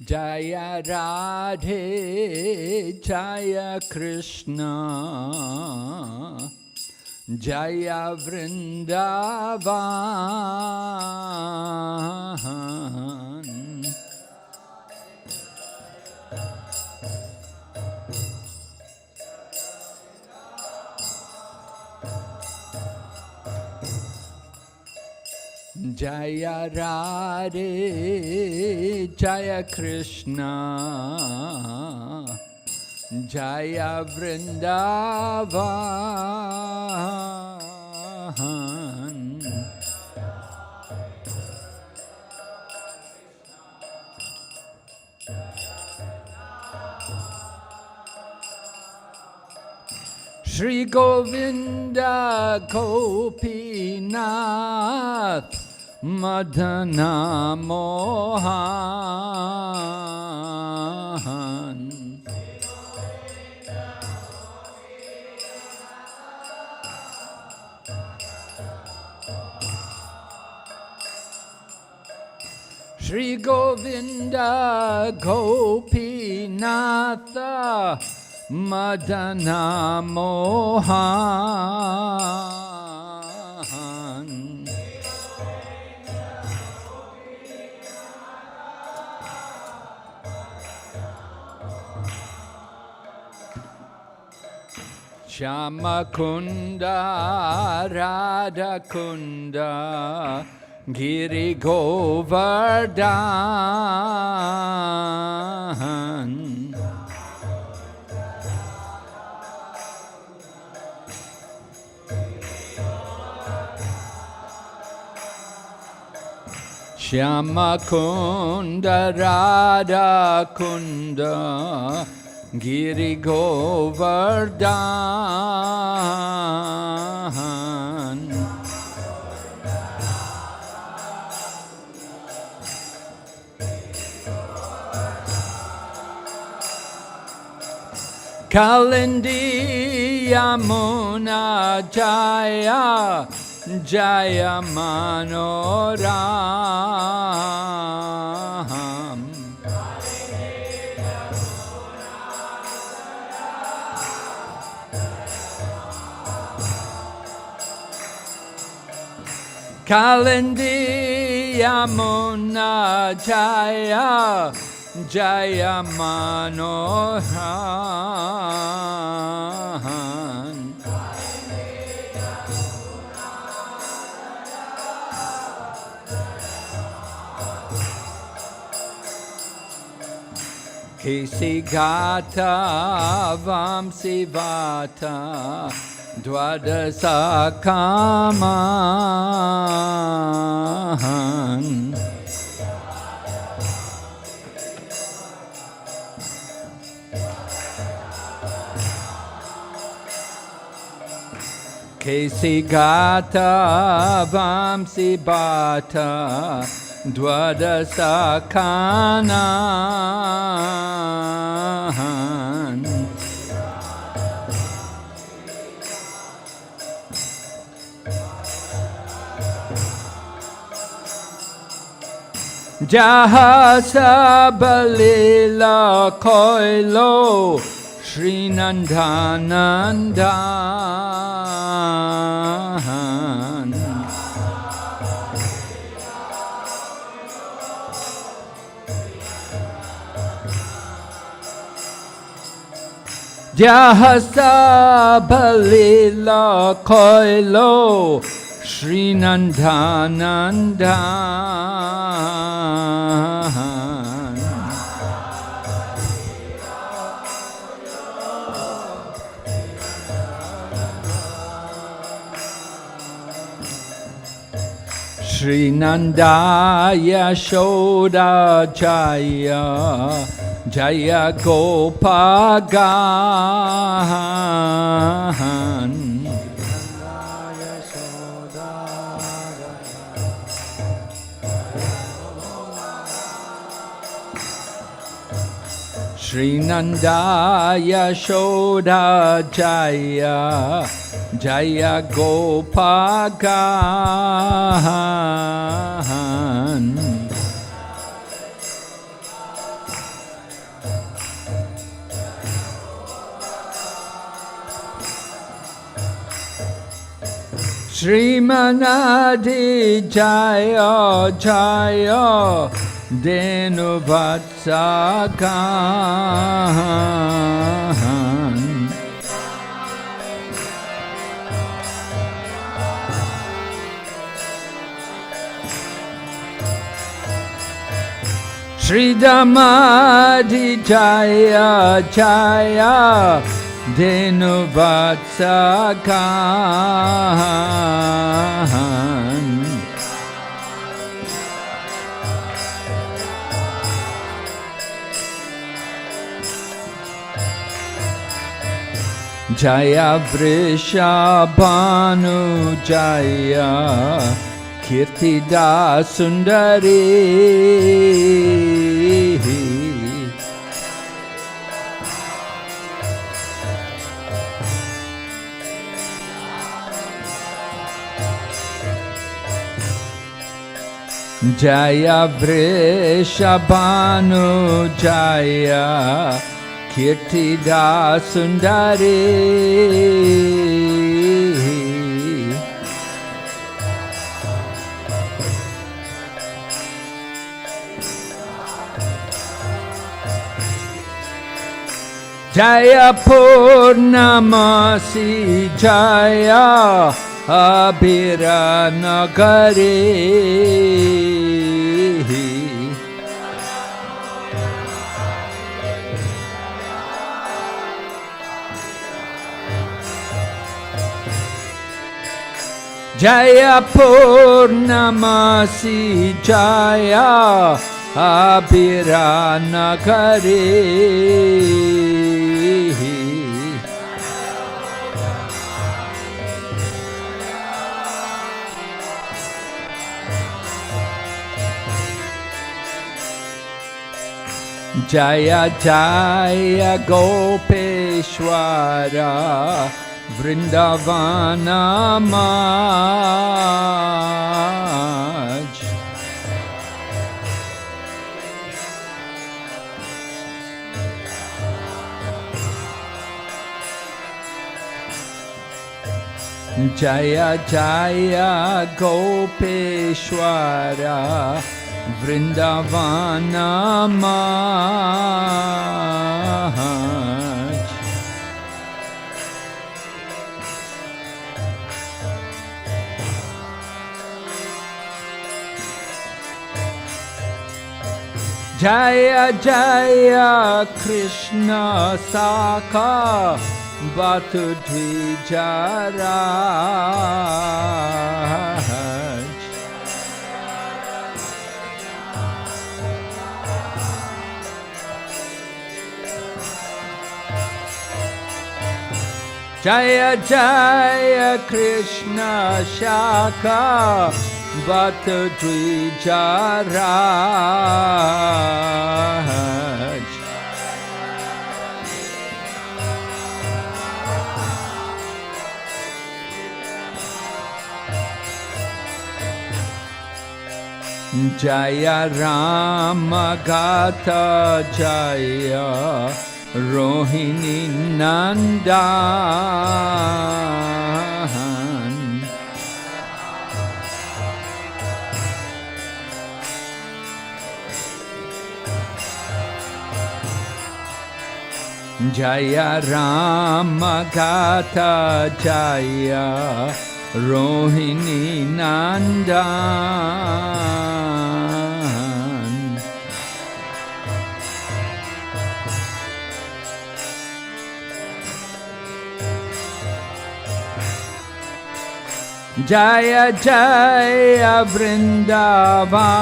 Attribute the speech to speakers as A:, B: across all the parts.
A: Jaya Radhe Jaya Krishna Jaya Vrindavan Jaya Radhe Jaya Krishna Jaya Vrindavan Shri Govinda Gopinath Madana Mohan Shri Govinda Gopinatha Madana Mohan Shama Kunda Radha Kunda Giri Govardhan Shama Kunda Radha Kunda Giri Govardhan Kalindi Yamuna Jaya Jaya Manoram Kalindi Yamuna Jaya Jaya Manohan Kesigata Vamsivata Dwadasa Kamahan Kesigata Vamsivata Dwadasa Kanahan Jahasa Balila Koilo Shri Nandanandan Jahasa Balila Koilo Shri Nandanandan Shri Nanda Yashoda Jaya Jaya Gopagan Shri Nanda Yashoda Jaya Jaya Gopagan Srimad Jaya Jaya Denu Vatsakan Sridhamadi Jaya Jaya Denu Vatsakan Jaya Vrishabhanu Jaya Kirtida Sundari Jaya Vrishabhanu Jaya Kirtida Sundari Jaya Purnamasi Jaya Abhiranagari Jaya Purnamasi Jaya Abhiranagari Jaya Jaya Gopeshwara Vrindavana Maj Jaya Jaya Gopeshwara Vrindavana Maj Jaya Jaya Krishna Saka Batu Dvijaraj Jaya Jaya Krishna Shaka Batu Dvijaraj Jaya Rama Gata Jaya Rohini Nandan Jaya Rama Gata Jaya Rohini Nandan Jaya Jaya Vrindavan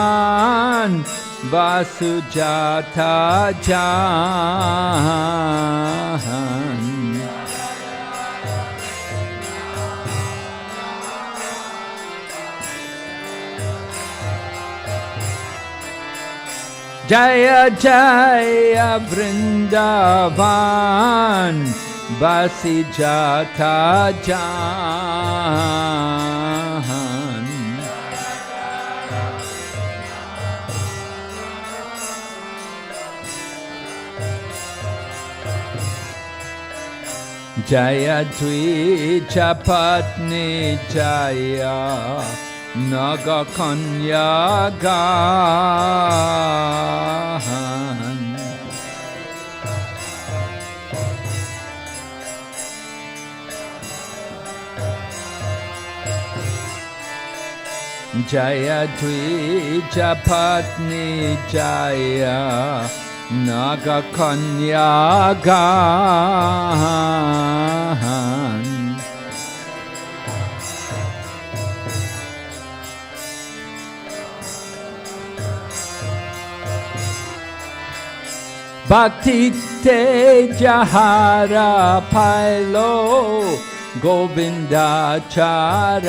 A: Vasujata Jahan Jaya Jaya Vrindavan Vasujata Jahan Jaya Dvicha Patni Jaya Naga Kanya Gahan Jaya Dvicha Patni Jaya Naga Kanya Gahan Bhakti Tejahara Pailo Govinda Charan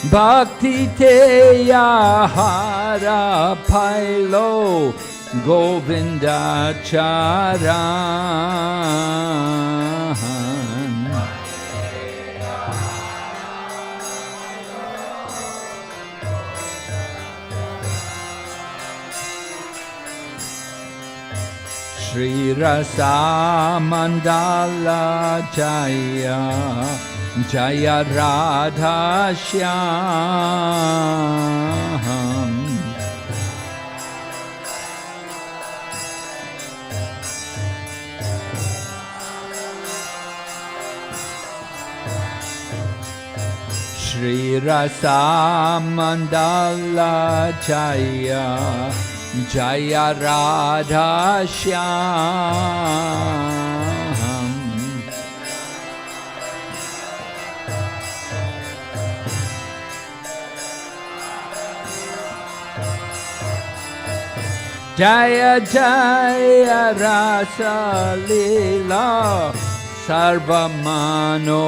A: Bhakti Tejahara Pailo Govinda Charan Shri Rasa Mandala Jaya Jaya Radha Shyam Shri Rasa Mandala Jaya Jaya Radha Shyam Jaya Jaya Rasa Leela Sarva Manoram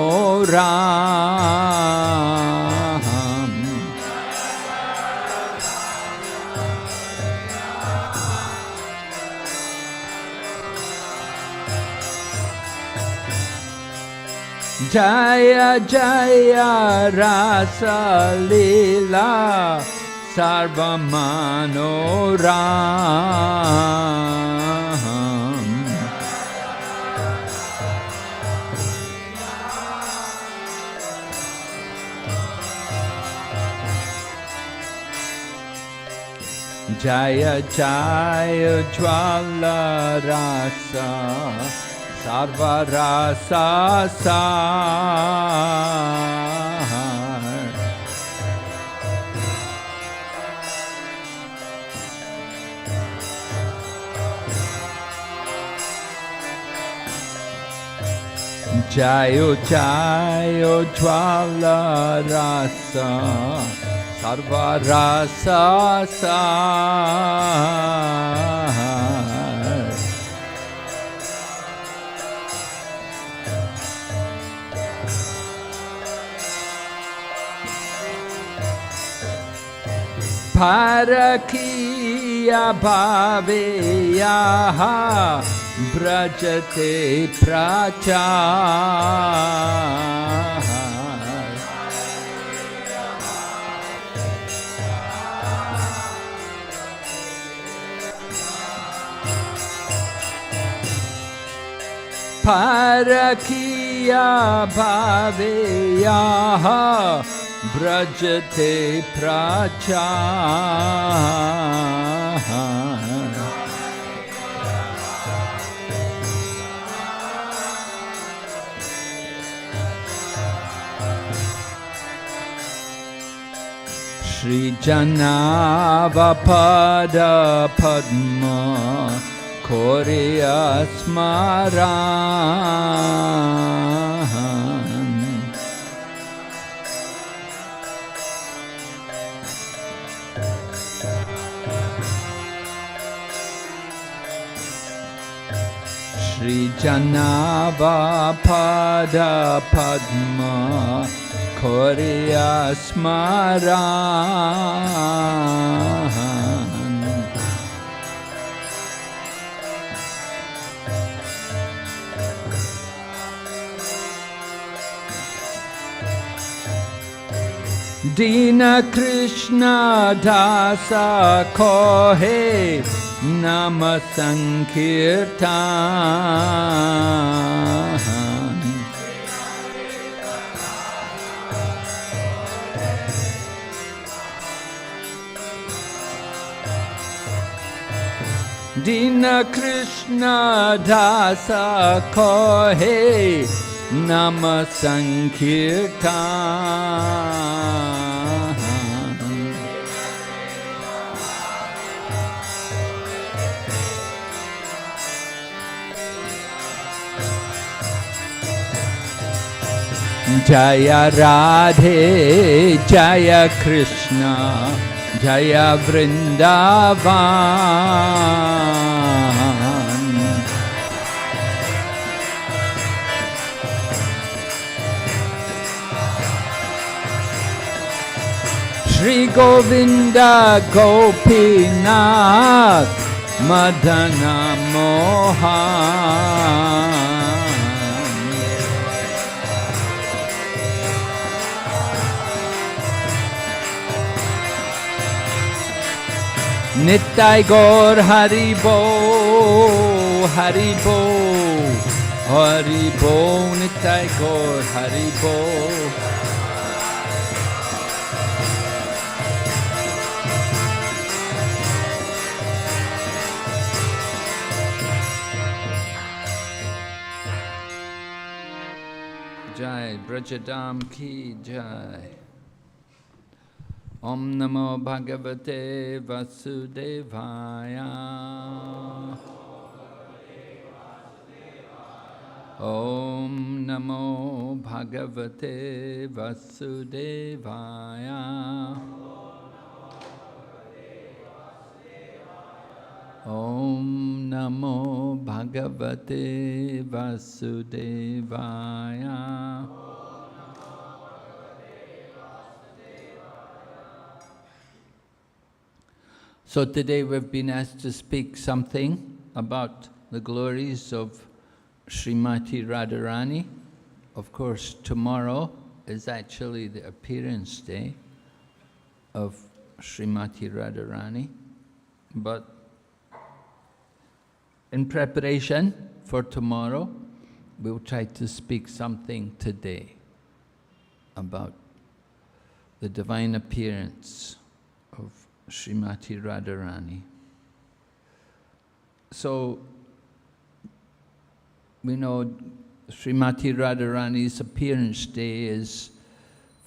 A: Jaya Jaya Rasa Leela Sarva Manoram Jaya Jaya Jwala Rasa Sarva Rasa Sar Jayo Jayo Jwala Rasa Sarva Rasa Sar Parakiya Bhaveyaha Brajate Prachar Parakiya Bhaveyaha Brajate Prachar Shri Janavapada Padma Korea Smaran Shri Janavapada Padma Korea Smaran Dina Krishna Dasa Kohe Nama Sankirtan. Dina Krishna Dasa Kohe Nama Sankirtan. Jaya Radhe, Jaya Krishna, Jaya Vrindavan. Shri Govinda Gopinath Madana Mohan. Nittai Gaur Haribo, Haribo, Haribo, Nittai Gaur Haribo. Jai, Brajadam ki Jai. Om Namo Bhagavate Vasudevaya. Om Namo Bhagavate Vasudevaya. Om Namo Bhagavate Vasudevaya. So today we've been asked to speak something about the glories of Srimati Radharani. Of course, tomorrow is actually the appearance day of Srimati Radharani. But in preparation for tomorrow, we'll try to speak something today about the divine appearance of Srimati Radharani. So, we know Srimati Radharani's appearance day is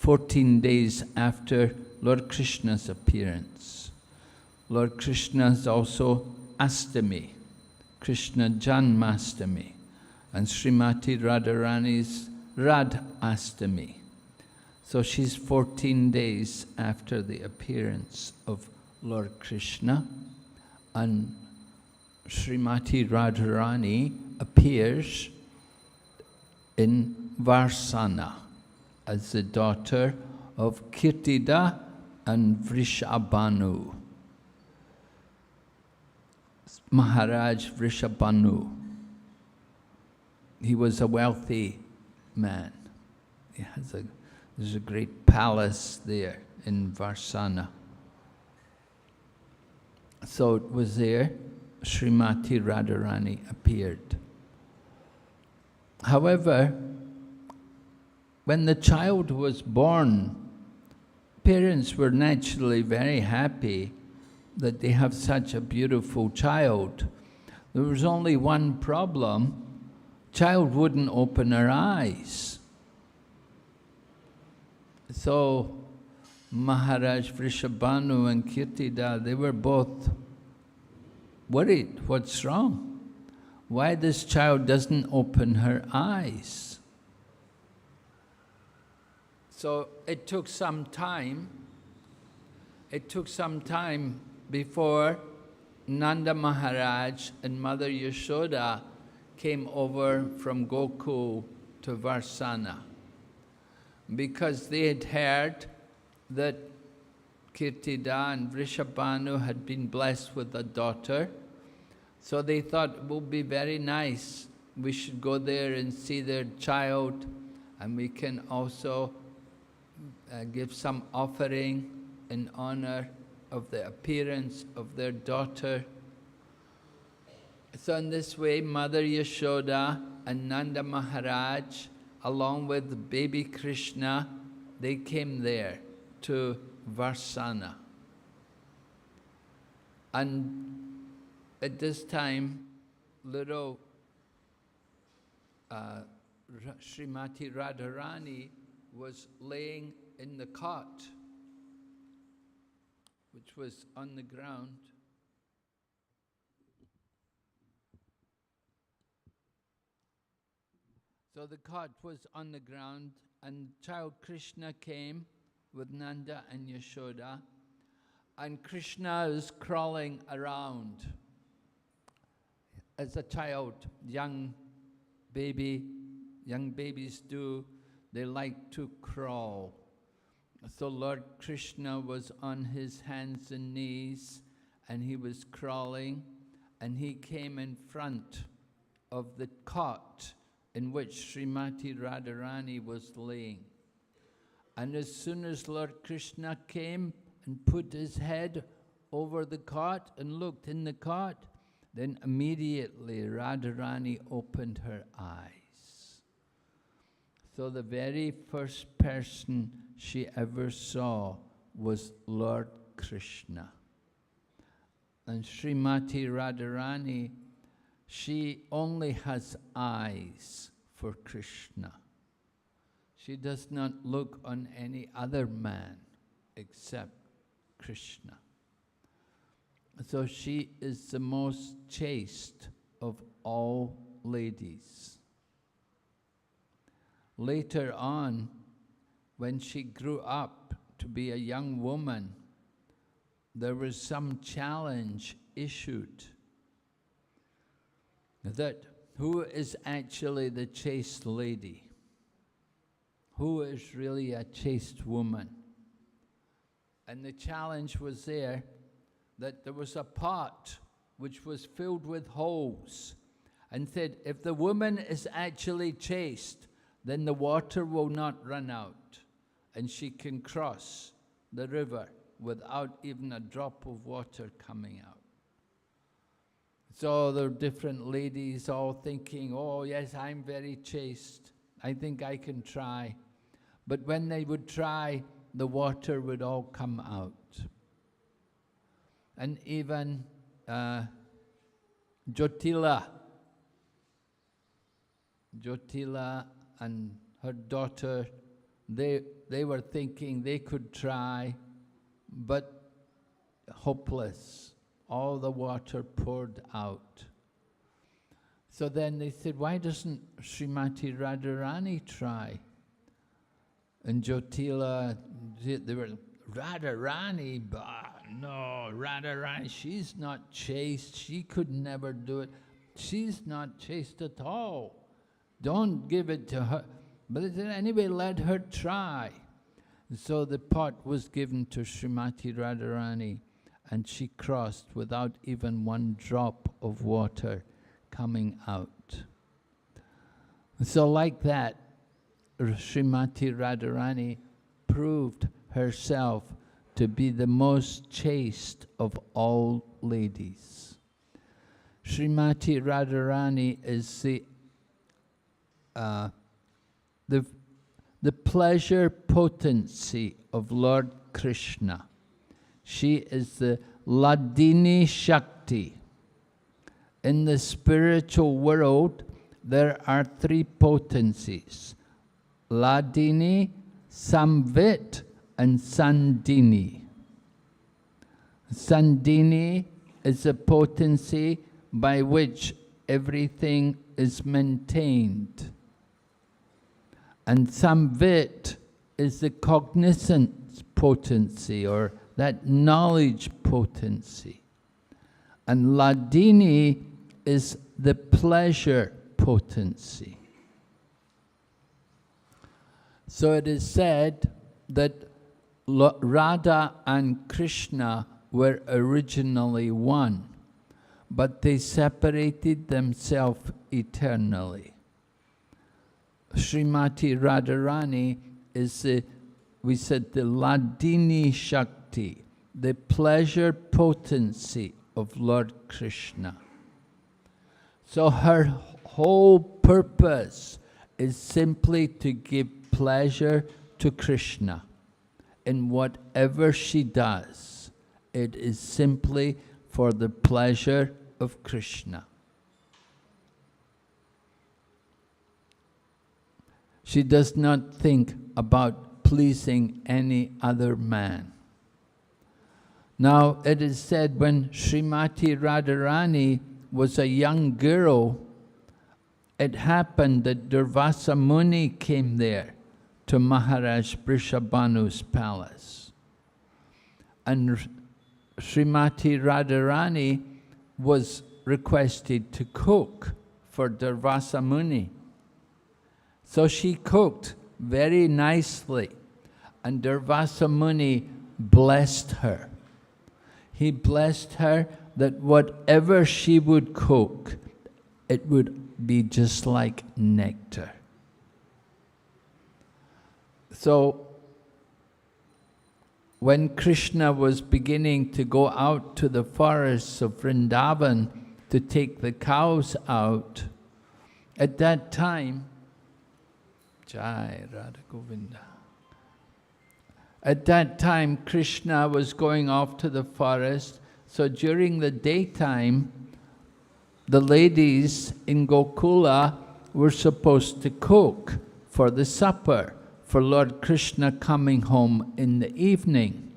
A: 14 days after Lord Krishna's appearance. Lord Krishna's also Astami, Krishna Janmastami, and Srimati Radharani's Radha Astami. So she's 14 days after the appearance of Lord Krishna, and Srimati Radharani appears in Varsana as the daughter of Kirtida and Vrishabhanu. Maharaj Vrishabhanu. He was a wealthy man. There's a great palace there in Varsana. So it was there Srimati Radharani appeared. However, when the child was born, parents were naturally very happy that they have such a beautiful child. There was only one problem: child wouldn't open her eyes. So Maharaj Vrishabhanu and Kirtida, they were both worried. What's wrong? Why this child doesn't open her eyes? So it took some time. It took some time before Nanda Maharaj and Mother Yashoda came over from Gokul to Varsana, because they had heard that Kirtida and Vrishabhanu had been blessed with a daughter. So they thought it would be very nice. We should go there and see their child, and we can also give some offering in honor of the appearance of their daughter. So in this way, Mother Yashoda and Nanda Maharaj, along with baby Krishna, they came there to Varsana. And at this time, little Srimati Radharani was laying in the cot, which was on the ground. So the cot was on the ground, and child Krishna came with Nanda and Yashoda, and Krishna is crawling around. As a child, young babies do, they like to crawl. So Lord Krishna was on his hands and knees, and he was crawling, and he came in front of the cot in which Srimati Radharani was laying. And as soon as Lord Krishna came and put his head over the cot and looked in the cot, then immediately Radharani opened her eyes. So the very first person she ever saw was Lord Krishna. And Srimati Radharani, she only has eyes for Krishna. She does not look on any other man except Krishna. So she is the most chaste of all ladies. Later on, when she grew up to be a young woman, there was some challenge issued that who is actually the chaste lady? Who is really a chaste woman? And the challenge was there that there was a pot which was filled with holes, and said, if the woman is actually chaste, then the water will not run out, and she can cross the river without even a drop of water coming out. So there were different ladies all thinking, oh yes, I'm very chaste, I think I can try. But when they would try, the water would all come out. And even Jyotila and her daughter, they were thinking they could try, but hopeless. All the water poured out. So then they said, why doesn't Srimati Radharani try? And Jyotila, they were, Radharani, no, Radharani, she's not chaste, she could never do it. She's not chaste at all. Don't give it to her. But they said, anyway, let her try. And so the pot was given to Srimati Radharani, and she crossed without even one drop of water coming out. So like that, Srimati Radharani proved herself to be the most chaste of all ladies. Srimati Radharani is the pleasure potency of Lord Krishna. She is the Ladini Shakti. In the spiritual world, there are three potencies: Ladini, Samvit, and Sandini. Sandini is a potency by which everything is maintained. And Samvit is the cognizance potency, or that knowledge potency. And Ladini is the pleasure potency. So it is said that Radha and Krishna were originally one, but they separated themselves eternally. Srimati Radharani is we said the Ladini Shakti, the pleasure potency of Lord Krishna. So her whole purpose is simply to give pleasure to Krishna. In whatever she does, it is simply for the pleasure of Krishna. She does not think about pleasing any other man. Now, it is said when Srimati Radharani was a young girl, it happened that Durvasa Muni came there to Maharaj Vrishabhanu's palace. And Srimati Radharani was requested to cook for Durvasa Muni. So she cooked very nicely, and Durvasa Muni blessed her. He blessed her that whatever she would cook, it would be just like nectar. So, when Krishna was beginning to go out to the forests of Vrindavan to take the cows out, at that time, Jai Radha Govinda. At that time, Krishna was going off to the forest, so during the daytime, the ladies in Gokula were supposed to cook for the supper, for Lord Krishna coming home in the evening.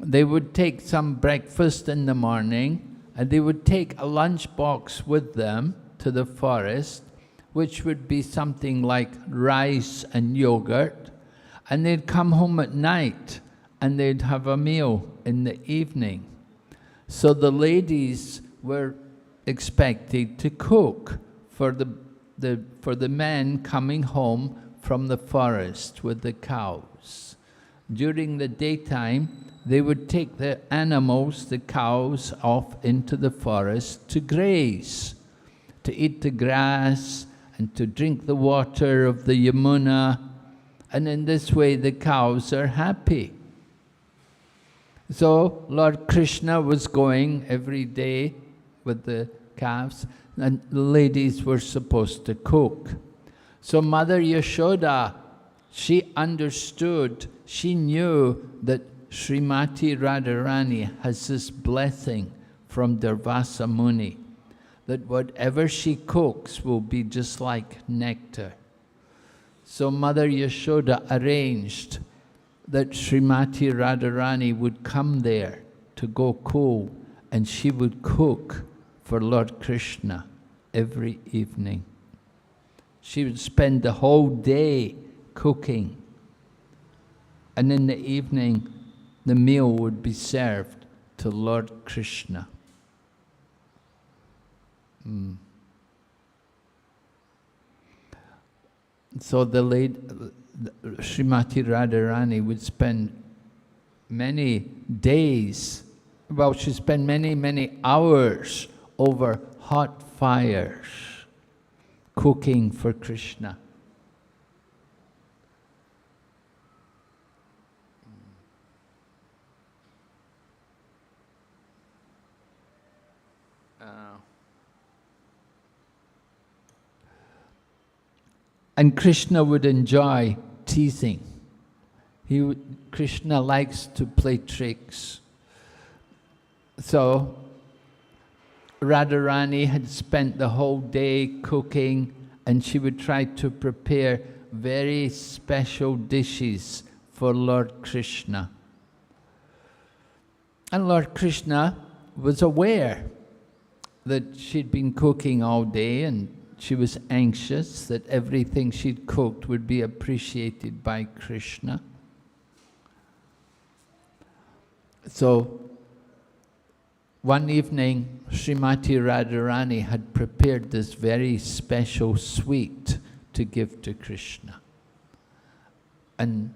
A: They would take some breakfast in the morning, and they would take a lunch box with them to the forest, which would be something like rice and yogurt, and they'd come home at night and they'd have a meal in the evening. So the ladies were expected to cook for the men coming home from the forest with the cows. During the daytime, they would take the animals, the cows, off into the forest to graze, to eat the grass and to drink the water of the Yamuna, and in this way the cows are happy. So Lord Krishna was going every day with the calves, and the ladies were supposed to cook. So Mother Yashoda, she understood, she knew that Srimati Radharani has this blessing from Durvasa Muni, that whatever she cooks will be just like nectar. So Mother Yashoda arranged that Srimati Radharani would come there to Gokul, and she would cook for Lord Krishna every evening. She would spend the whole day cooking, and in the evening the meal would be served to Lord Krishna. So the late Srimati Radharani would spend many days, well, she'd spend many hours over hot fires cooking for Krishna. And Krishna would enjoy teasing. Krishna likes to play tricks. So Radharani had spent the whole day cooking, and she would try to prepare very special dishes for Lord Krishna. And Lord Krishna was aware that she'd been cooking all day, and she was anxious that everything she'd cooked would be appreciated by Krishna. So one evening, Srimati Radharani had prepared this very special sweet to give to Krishna. And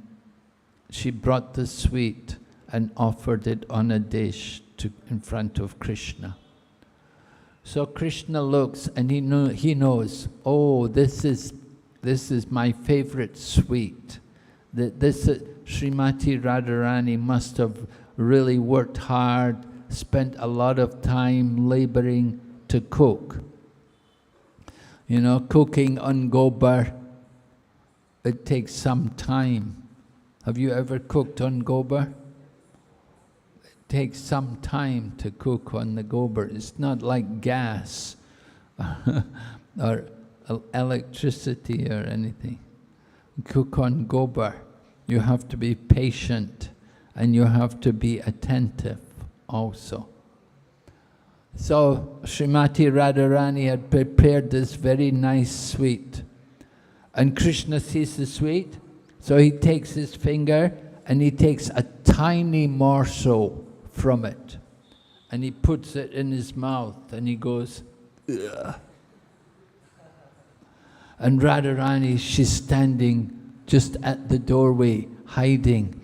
A: she brought the sweet and offered it on a dish in front of Krishna. So Krishna looks and he knows, oh, this is my favorite sweet. This Srimati Radharani must have really worked hard, spent a lot of time laboring to cook. You know, cooking on gobar, it takes some time. Have you ever cooked on gobar? It takes some time to cook on the gobar. It's not like gas or electricity or anything. Cook on gobar. You have to be patient and you have to be attentive also. So Srimati Radharani had prepared this very nice sweet. And Krishna sees the sweet, so he takes his finger and he takes a tiny morsel from it. And he puts it in his mouth and he goes, ugh. And Radharani, she's standing just at the doorway, hiding.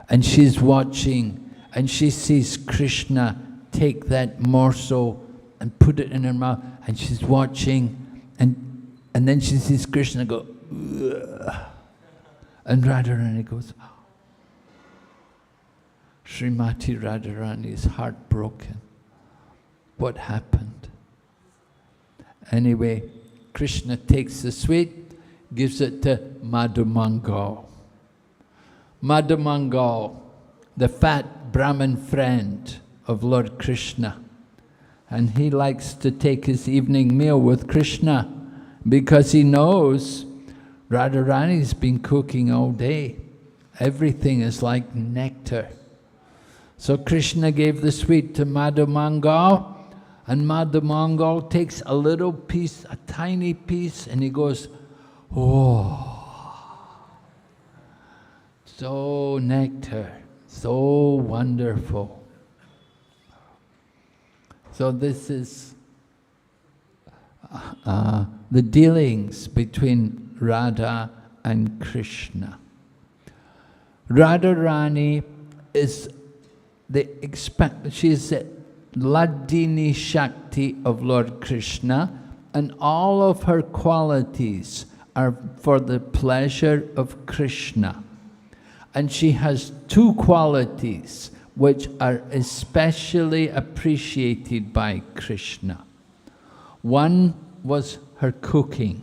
A: And she's watching and she sees Krishna take that morsel and put it in her mouth, and she's watching, and then she sees Krishna go, ugh. And Radharani goes, oh. Srimati Radharani is heartbroken. What happened? Anyway, Krishna takes the sweet, gives it to Madhumangal. Madhumangal, the fat Brahmin friend of Lord Krishna. And he likes to take his evening meal with Krishna because he knows Radharani's been cooking all day. Everything is like nectar. So Krishna gave the sweet to Madhumangal, and Madhumangal takes a little piece, a tiny piece, and he goes, oh, so nectar, so wonderful. So this is the dealings between Radha and Krishna. Radharani is she's the Ladini Shakti of Lord Krishna, and all of her qualities are for the pleasure of Krishna. And she has two qualities which are especially appreciated by Krishna. One was her cooking,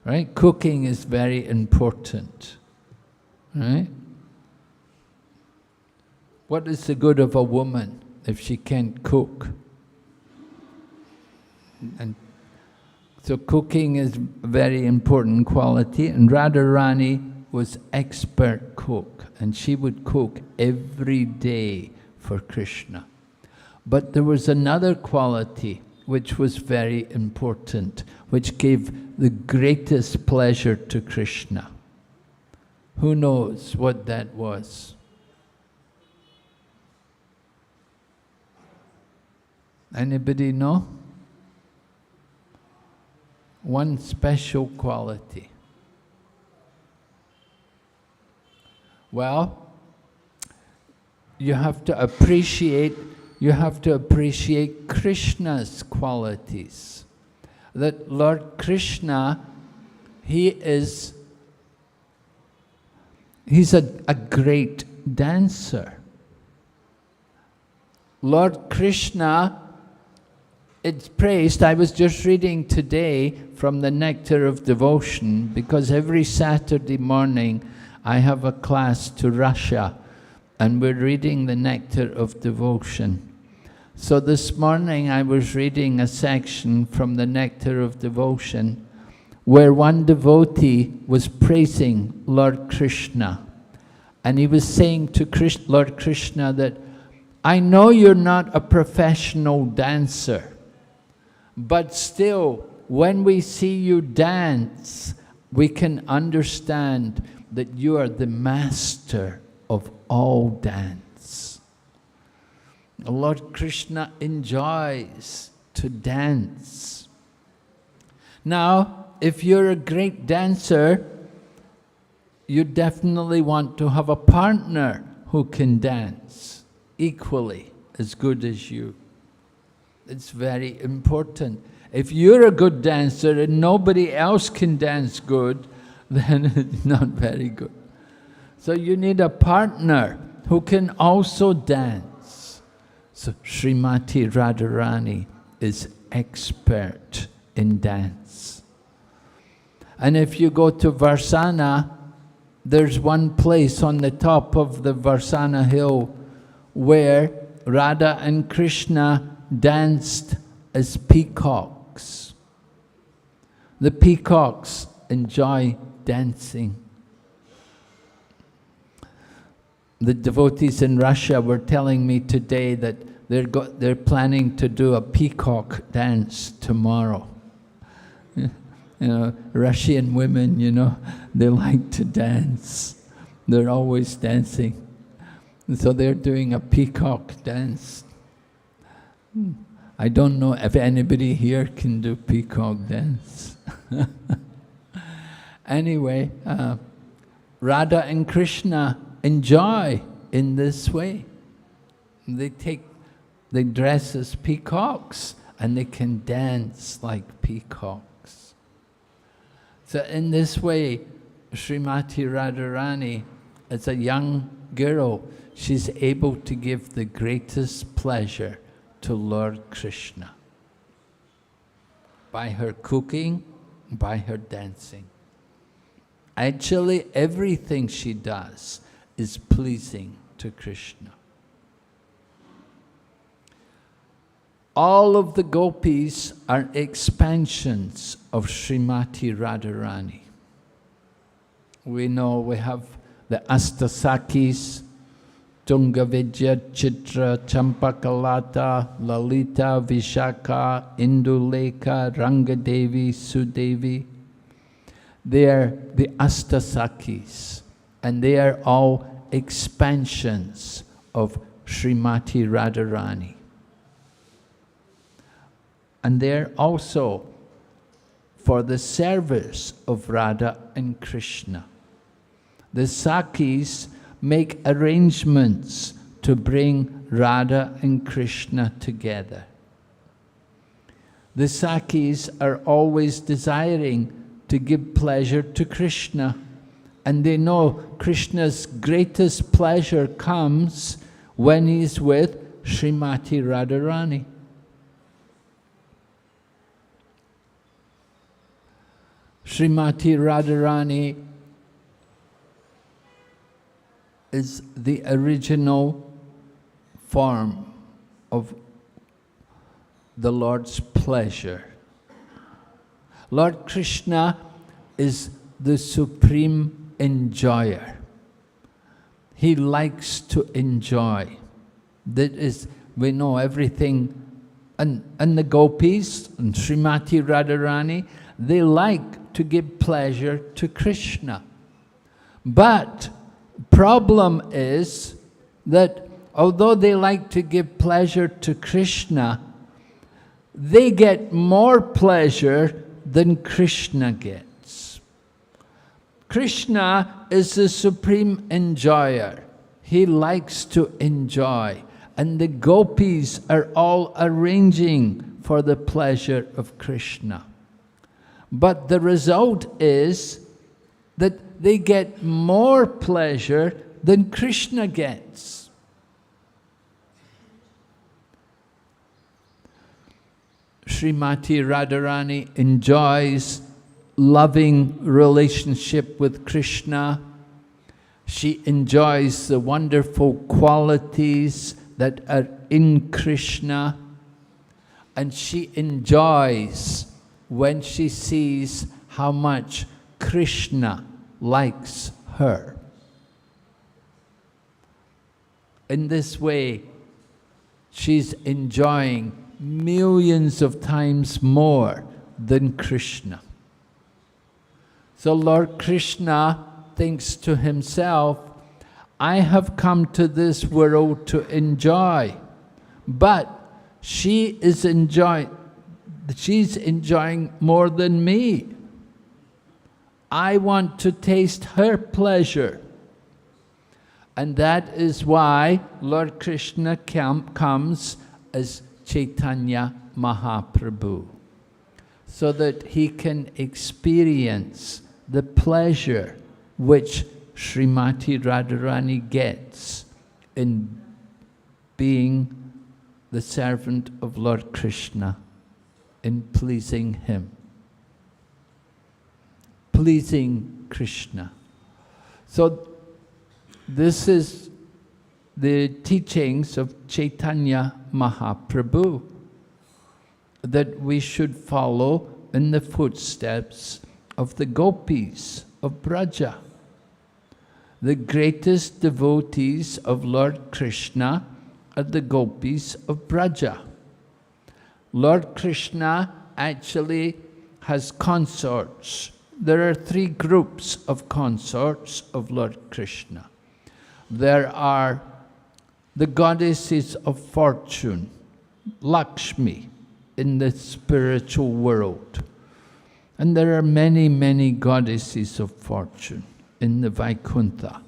A: right? Cooking is very important, right? What is the good of a woman if she can't cook? And so cooking is a very important quality, and Radharani was expert cook, and she would cook every day for Krishna. But there was another quality which was very important, which gave the greatest pleasure to Krishna. Who knows what that was? Anybody know? One special quality. Well, you have to appreciate Krishna's qualities. That Lord Krishna, he's a great dancer. Lord Krishna, it's praised. I was just reading today from the Nectar of Devotion, because every Saturday morning I have a class to Russia, and we're reading the Nectar of Devotion. So this morning I was reading a section from the Nectar of Devotion where one devotee was praising Lord Krishna. And he was saying to Lord Krishna that, I know you're not a professional dancer, but still, when we see you dance, we can understand that you are the master of all dance. Lord Krishna enjoys to dance. Now, if you're a great dancer, you definitely want to have a partner who can dance equally as good as you. It's very important. If you're a good dancer and nobody else can dance good, then it's not very good. So you need a partner who can also dance. So Srimati Radharani is expert in dance. And if you go to Varsana, there's one place on the top of the Varsana hill where Radha and Krishna danced as peacocks. The peacocks enjoy dancing. The devotees in Russia were telling me today that they're planning to do a peacock dance tomorrow. You know, Russian women, you know, they like to dance. They're always dancing. And so they're doing a peacock dance. I don't know if anybody here can do peacock dance. Anyway, Radha and Krishna enjoy in this way. They dress as peacocks and they can dance like peacocks. So in this way, Srimati Radharani, as a young girl, she's able to give the greatest pleasure to Lord Krishna by her cooking, by her dancing. Actually, everything she does is pleasing to Krishna. All of the gopis are expansions of Srimati Radharani. We know we have the Astasakis, Tungavidya, Chitra, Champakalata, Lalita, Vishaka, Induleka, Rangadevi, Sudevi. They are the Astasakis, and they are all expansions of Srimati Radharani. And they're also for the service of Radha and Krishna. The Sakis make arrangements to bring Radha and Krishna together. The Sakis are always desiring to give pleasure to Krishna, and they know Krishna's greatest pleasure comes when he's with Srimati Radharani. Srimati Radharani is the original form of the Lord's pleasure. Lord Krishna is the supreme enjoyer. He likes to enjoy. That is, we know everything, and the gopis and Srimati Radharani, they like to give pleasure to Krishna. But problem is that although they like to give pleasure to Krishna, they get more pleasure than Krishna gets. Krishna is the supreme enjoyer. He likes to enjoy. And the gopis are all arranging for the pleasure of Krishna. But the result is that they get more pleasure than Krishna gets. Srimati Radharani enjoys loving relationship with Krishna. She enjoys the wonderful qualities that are in Krishna. And she enjoys when she sees how much Krishna likes her. In this way, she's enjoying millions of times more than Krishna. So Lord Krishna thinks to himself, I have come to this world to enjoy, but she's enjoying more than me. I want to taste her pleasure. And that is why Lord Krishna comes as Chaitanya Mahaprabhu, so that he can experience the pleasure which Srimati Radharani gets in being the servant of Lord Krishna, in pleasing him. Pleasing Krishna. So this is the teachings of Chaitanya Mahaprabhu, that we should follow in the footsteps of the gopis of Braja. The greatest devotees of Lord Krishna are the gopis of Braja. Lord Krishna actually has consorts. There are 3 groups of consorts of Lord Krishna. There are the goddesses of fortune, Lakshmi, in the spiritual world. And there are many, many goddesses of fortune in the Vaikuntha.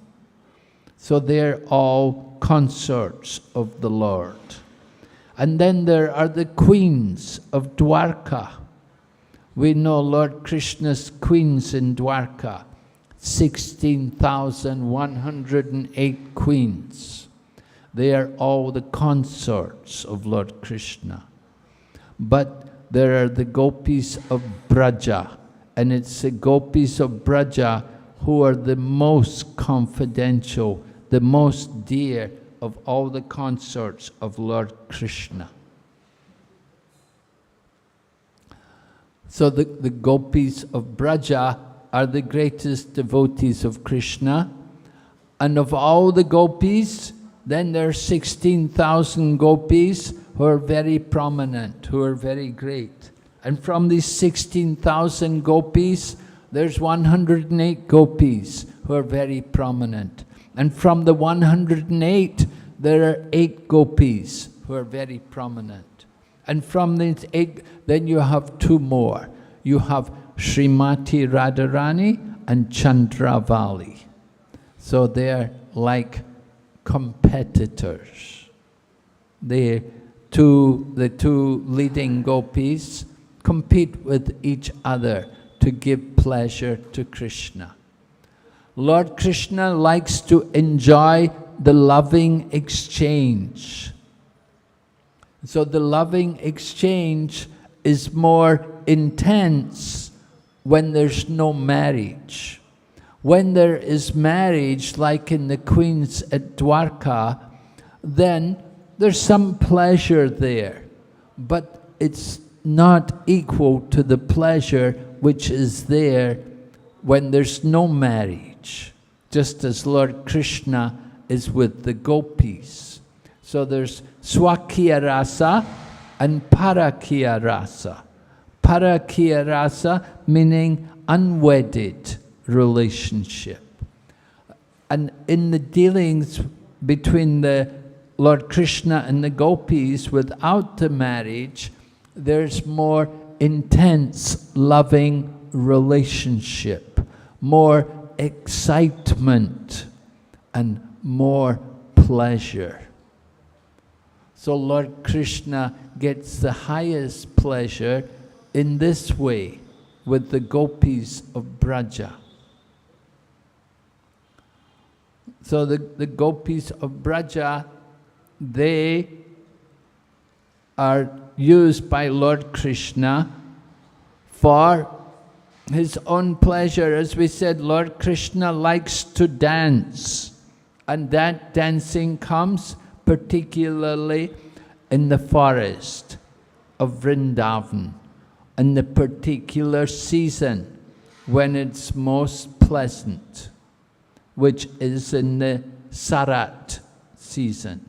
A: So they're all consorts of the Lord. And then there are the queens of Dwarka. We know Lord Krishna's queens in Dwarka, 16,108 queens. They are all the consorts of Lord Krishna. But there are the gopis of Braja, and it's the gopis of Braja who are the most confidential, the most dear of all the consorts of Lord Krishna. So the gopis of Braja are the greatest devotees of Krishna, and of all the gopis, then there are 16,000 gopis who are very prominent, who are very great. And from these 16,000 gopis, there's 108 gopis who are very prominent. And from the 108, there are 8 gopis who are very prominent. And from these 8, then you have 2 more. You have Srimati Radharani and Chandravali. So they're like competitors. The two leading gopis compete with each other to give pleasure to Krishna. Lord Krishna likes to enjoy the loving exchange. So the loving exchange is more intense when there's no marriage. When there is marriage, like in the queens at Dwarka, then there's some pleasure there, but it's not equal to the pleasure which is there when there's no marriage, just as Lord Krishna is with the gopis. So there's Swakiya Rasa and Parakiya Rasa. Parakiya Rasa meaning unwedded relationship. And in the dealings between the Lord Krishna and the gopis without the marriage, there's more intense loving relationship, more excitement and more pleasure. So Lord Krishna gets the highest pleasure in this way with the gopis of Braja. So the gopis of Braja, they are used by Lord Krishna for his own pleasure. As we said, Lord Krishna likes to dance, and that dancing comes particularly in the forest of Vrindavan, in the particular season when it's most pleasant, which is in the Sarat season.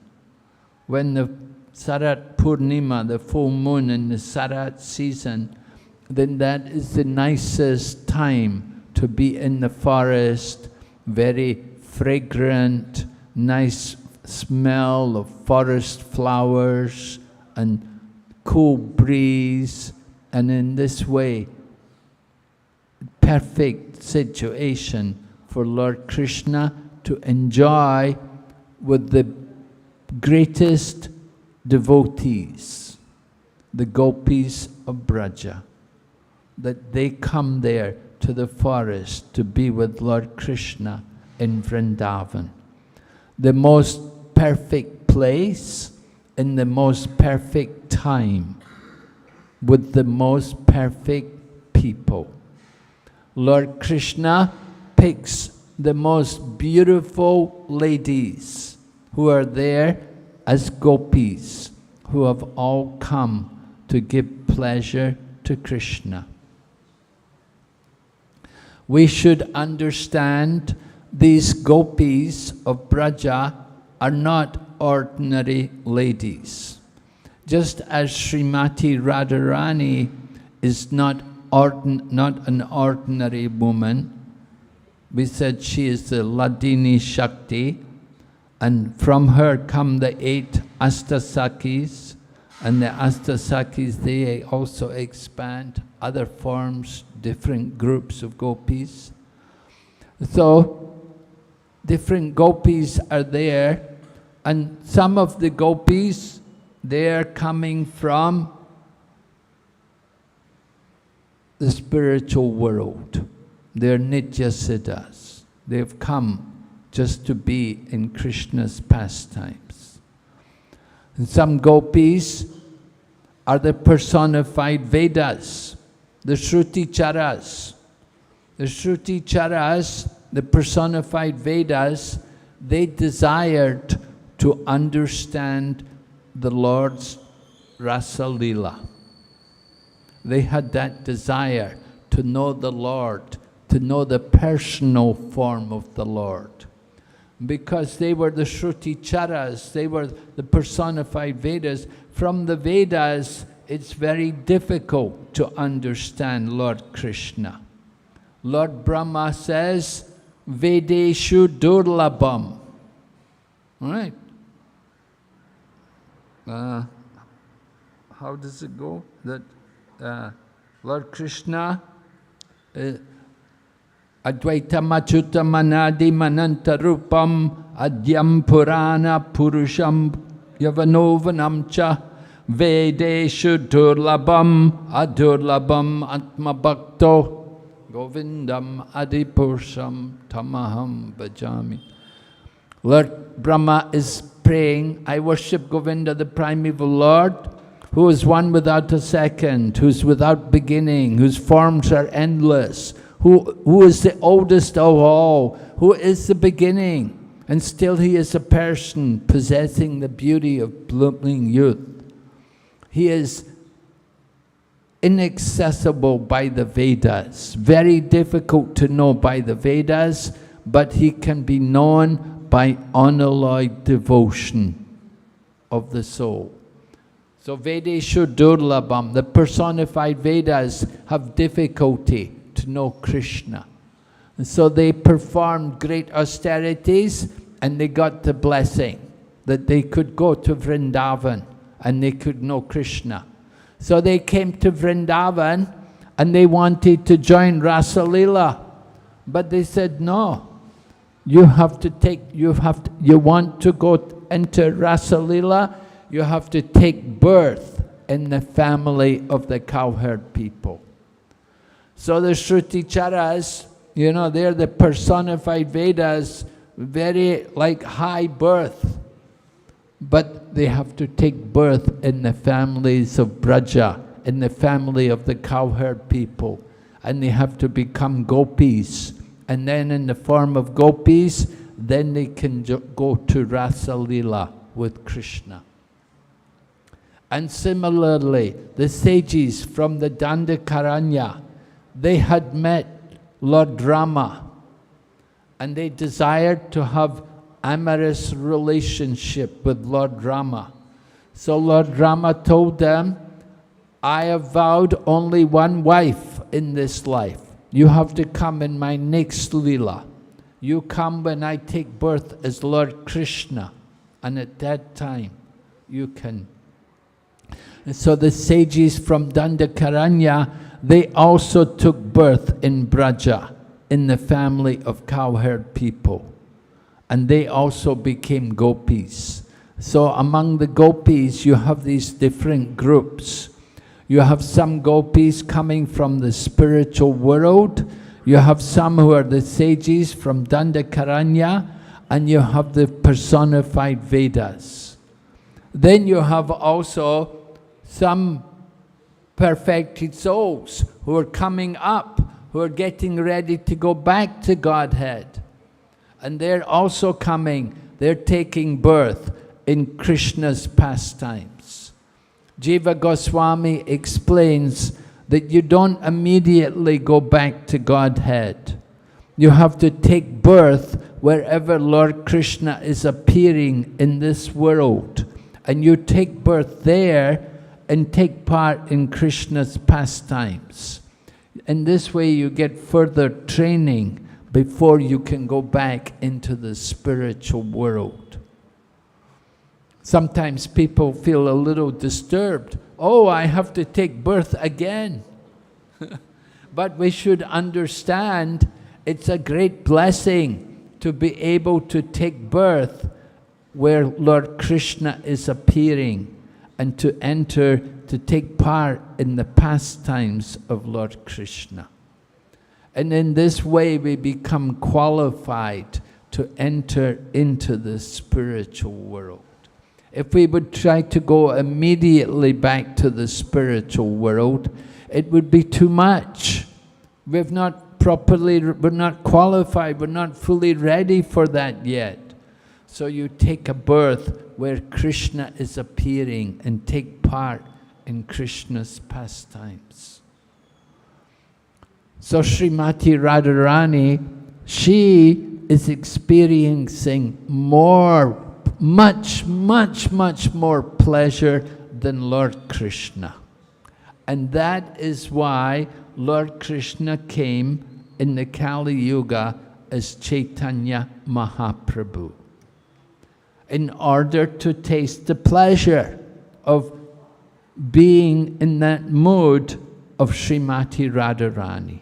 A: When the Sarat Purnima, the full moon in the Sarat season, then that is the nicest time to be in the forest, very fragrant, nice smell of forest flowers and cool breeze, and in this way, perfect situation for Lord Krishna to enjoy with the greatest devotees, the gopis of Braja, that they come there to the forest to be with Lord Krishna in Vrindavan. The most perfect place in the most perfect time with the most perfect people. Lord Krishna picks the most beautiful ladies who are there as gopis, who have all come to give pleasure to Krishna. We should understand these gopis of Braja are not ordinary ladies. Just as Srimati Radharani is not an ordinary woman, we said she is the Ladini Shakti, and from her come the 8 Astasakis, and the Astasakis, they also expand other forms, different groups of gopis. So, different gopis are there, and some of the gopis, they are coming from the spiritual world. They're Nityasiddhas. They've come just to be in Krishna's pastimes. And some gopis are the personified Vedas, the Shruti-charas. The Shruti-charas, the personified Vedas, they desired to understand the Lord's Rasa Leela. They had that desire to know the Lord, to know the personal form of the Lord. Because they were the Shruti-charas, they were the personified Vedas. From the Vedas, it's very difficult to understand Lord Krishna. Lord Brahma says, Vedeshu Durlabham. All right. How does it go? That Lord Krishna, Advaita Machuta Manadi Mananta Rupam Adyam Purana Purusham Yavanovanam Cha Vedeshu Durlabham Adurlabham Atma Bhakto Govindam Adipurusham Tamaham Bhajami. Lord Brahma is praying, I worship Govinda, the primeval Lord, who is one without a second, who's without beginning, whose forms are endless, who is the oldest of all, who is the beginning, and still he is a person possessing the beauty of blooming youth. He is inaccessible by the Vedas, very difficult to know by the Vedas, but he can be known by unalloyed devotion of the soul. So Vedeshu Durlabham, the personified Vedas have difficulty to know Krishna. And so they performed great austerities and they got the blessing that they could go to Vrindavan and they could know Krishna. So they came to Vrindavan and they wanted to join Rasa Leela. But they said, no, you want to go into Rasa Leela, you have to take birth in the family of the cowherd people. So the Shruti-charas, they're the personified Vedas, very like high birth. But they have to take birth in the families of Braja, in the family of the cowherd people. And they have to become gopis. And then in the form of gopis, then they can go to Rasa Leela with Krishna. And similarly, the sages from the Dandakaranya, they had met Lord Rama and they desired to have amorous relationship with Lord Rama. So Lord Rama told them, I have vowed only one wife in this life. You have to come in my next Leela. You come when I take birth as Lord Krishna, and at that time you can. And so the sages from Dandakaranya, they also took birth in Braja, in the family of cowherd people. And they also became gopis. So among the gopis, you have these different groups. You have some gopis coming from the spiritual world. You have some who are the sages from Dandakaranya, and you have the personified Vedas. Then you have also some perfected souls who are coming up, who are getting ready to go back to Godhead. And they're also coming, they're taking birth in Krishna's pastimes. Jiva Goswami explains that you don't immediately go back to Godhead. You have to take birth wherever Lord Krishna is appearing in this world. And you take birth there and take part in Krishna's pastimes. In this way you get further training before you can go back into the spiritual world. Sometimes people feel a little disturbed. Oh, I have to take birth again. But we should understand it's a great blessing to be able to take birth where Lord Krishna is appearing and to enter, to take part in the pastimes of Lord Krishna. And in this way we become qualified to enter into the spiritual world. If we would try to go immediately back to the spiritual world, it would be too much. We're not qualified, we're not fully ready for that yet. So you take a birth where Krishna is appearing and take part in Krishna's pastimes. So Srimati Radharani, she is experiencing much more pleasure than Lord Krishna. And that is why Lord Krishna came in the Kali Yuga as Chaitanya Mahaprabhu, in order to taste the pleasure of being in that mood of Srimati Radharani.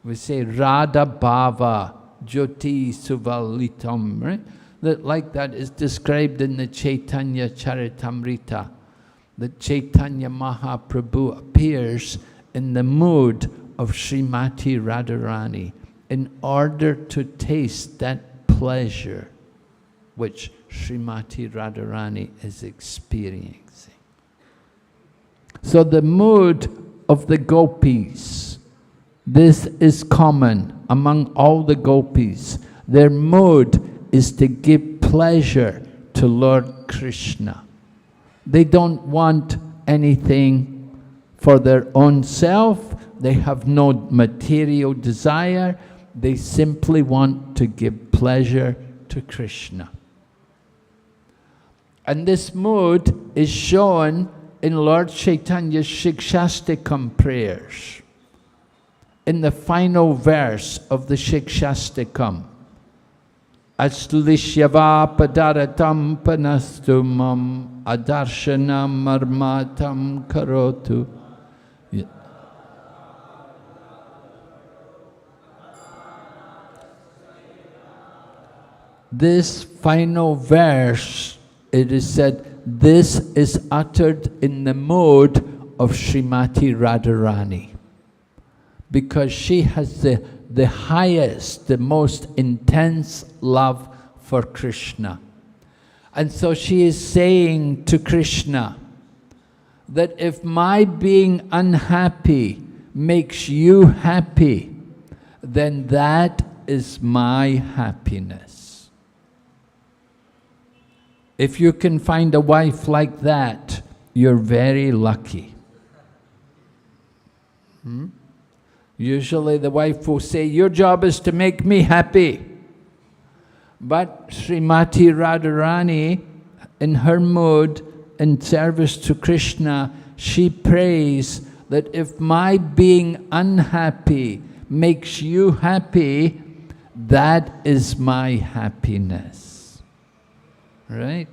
A: We say Radha Bhava Jyoti Suvalitam, right? That, like that is described in the Chaitanya Charitamrita, that Chaitanya Mahaprabhu appears in the mood of Srimati Radharani in order to taste that pleasure which Srimati Radharani is experiencing. So the mood of the gopis, this is common among all the gopis. Their mood is to give pleasure to Lord Krishna. They don't want anything for their own self. They have no material desire. They simply want to give pleasure to Krishna. And this mood is shown in Lord Chaitanya's Shikshastikam prayers. In the final verse of the Shikshastikam, Ashlishyava padaratam panastumam adarshanam marmatam karotu. This final verse, it is said, this is uttered in the mode of Srimati Radharani, because she has the highest, the most intense love for Krishna. And so she is saying to Krishna that if my being unhappy makes you happy, then that is my happiness. If you can find a wife like that, you're very lucky. Usually the wife will say, your job is to make me happy. But Srimati Radharani, in her mood, in service to Krishna, she prays that if my being unhappy makes you happy, that is my happiness. Right?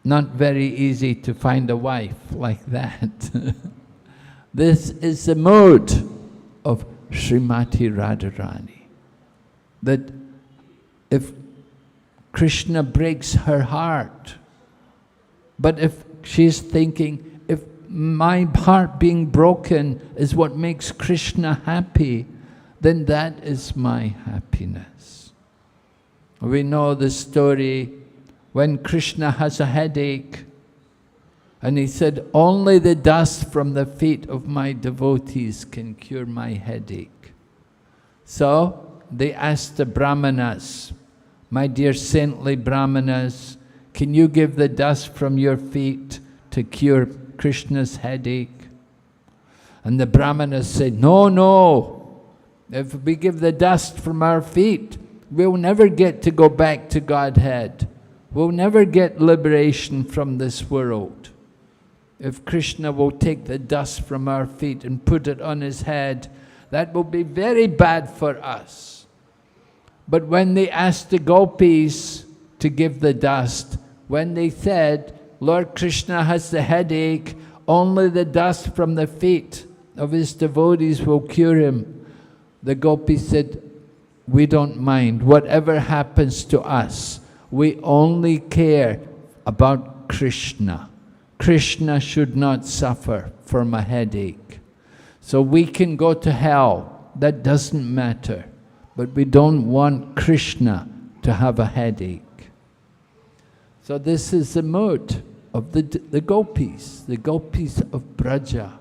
A: Not very easy to find a wife like that. This is the mood of Srimati Radharani. That if Krishna breaks her heart, but if she's thinking, if my heart being broken is what makes Krishna happy, then that is my happiness. We know the story when Krishna has a headache, and he said, only the dust from the feet of my devotees can cure my headache. So they asked the Brahmanas, my dear saintly Brahmanas, can you give the dust from your feet to cure Krishna's headache? And the Brahmanas said, no, no. If we give the dust from our feet, we'll never get to go back to Godhead. We'll never get liberation from this world. If Krishna will take the dust from our feet and put it on his head, that will be very bad for us. But when they asked the gopis to give the dust, when they said, Lord Krishna has the headache, only the dust from the feet of his devotees will cure him, the gopis said, we don't mind. Whatever happens to us, we only care about Krishna. Krishna should not suffer from a headache. So we can go to hell, that doesn't matter. But we don't want Krishna to have a headache. So this is the mood of the gopis of Braja.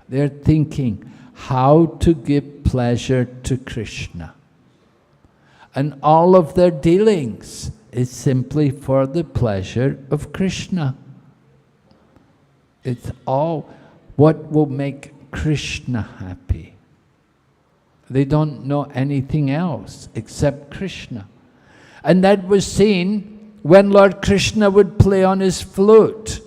A: They're thinking how to give pleasure to Krishna. And all of their dealings is simply for the pleasure of Krishna. It's all what will make Krishna happy. They don't know anything else except Krishna. And that was seen when Lord Krishna would play on his flute.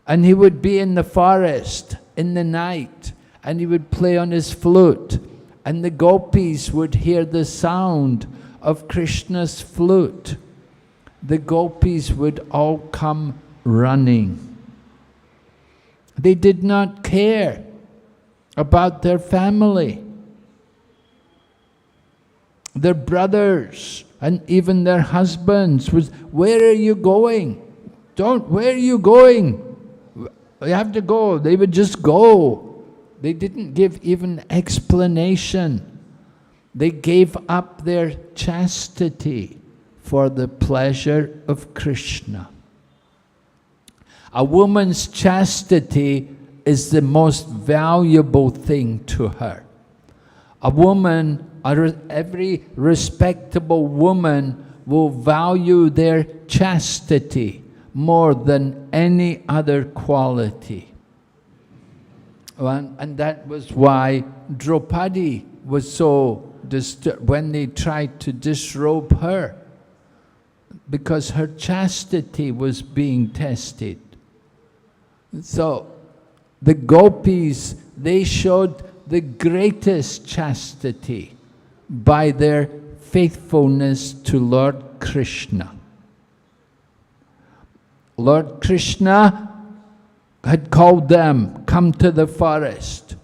A: And he would be in the forest in the night. And he would play on his flute. And the gopis would hear the sound of Krishna's flute. The gopis would all come running. They did not care about their family, their brothers, and even their husbands. Where are you going? Where are you going? You have to go. They would just go. They didn't give even explanation. They gave up their chastity for the pleasure of Krishna. A woman's chastity is the most valuable thing to her. A woman, every respectable woman will value their chastity more than any other quality. And that was why Draupadi was so disturbed when they tried to disrobe her, because her chastity was being tested. So the gopis, they showed the greatest chastity by their faithfulness to Lord Krishna. Lord Krishna had called them, come to the forest.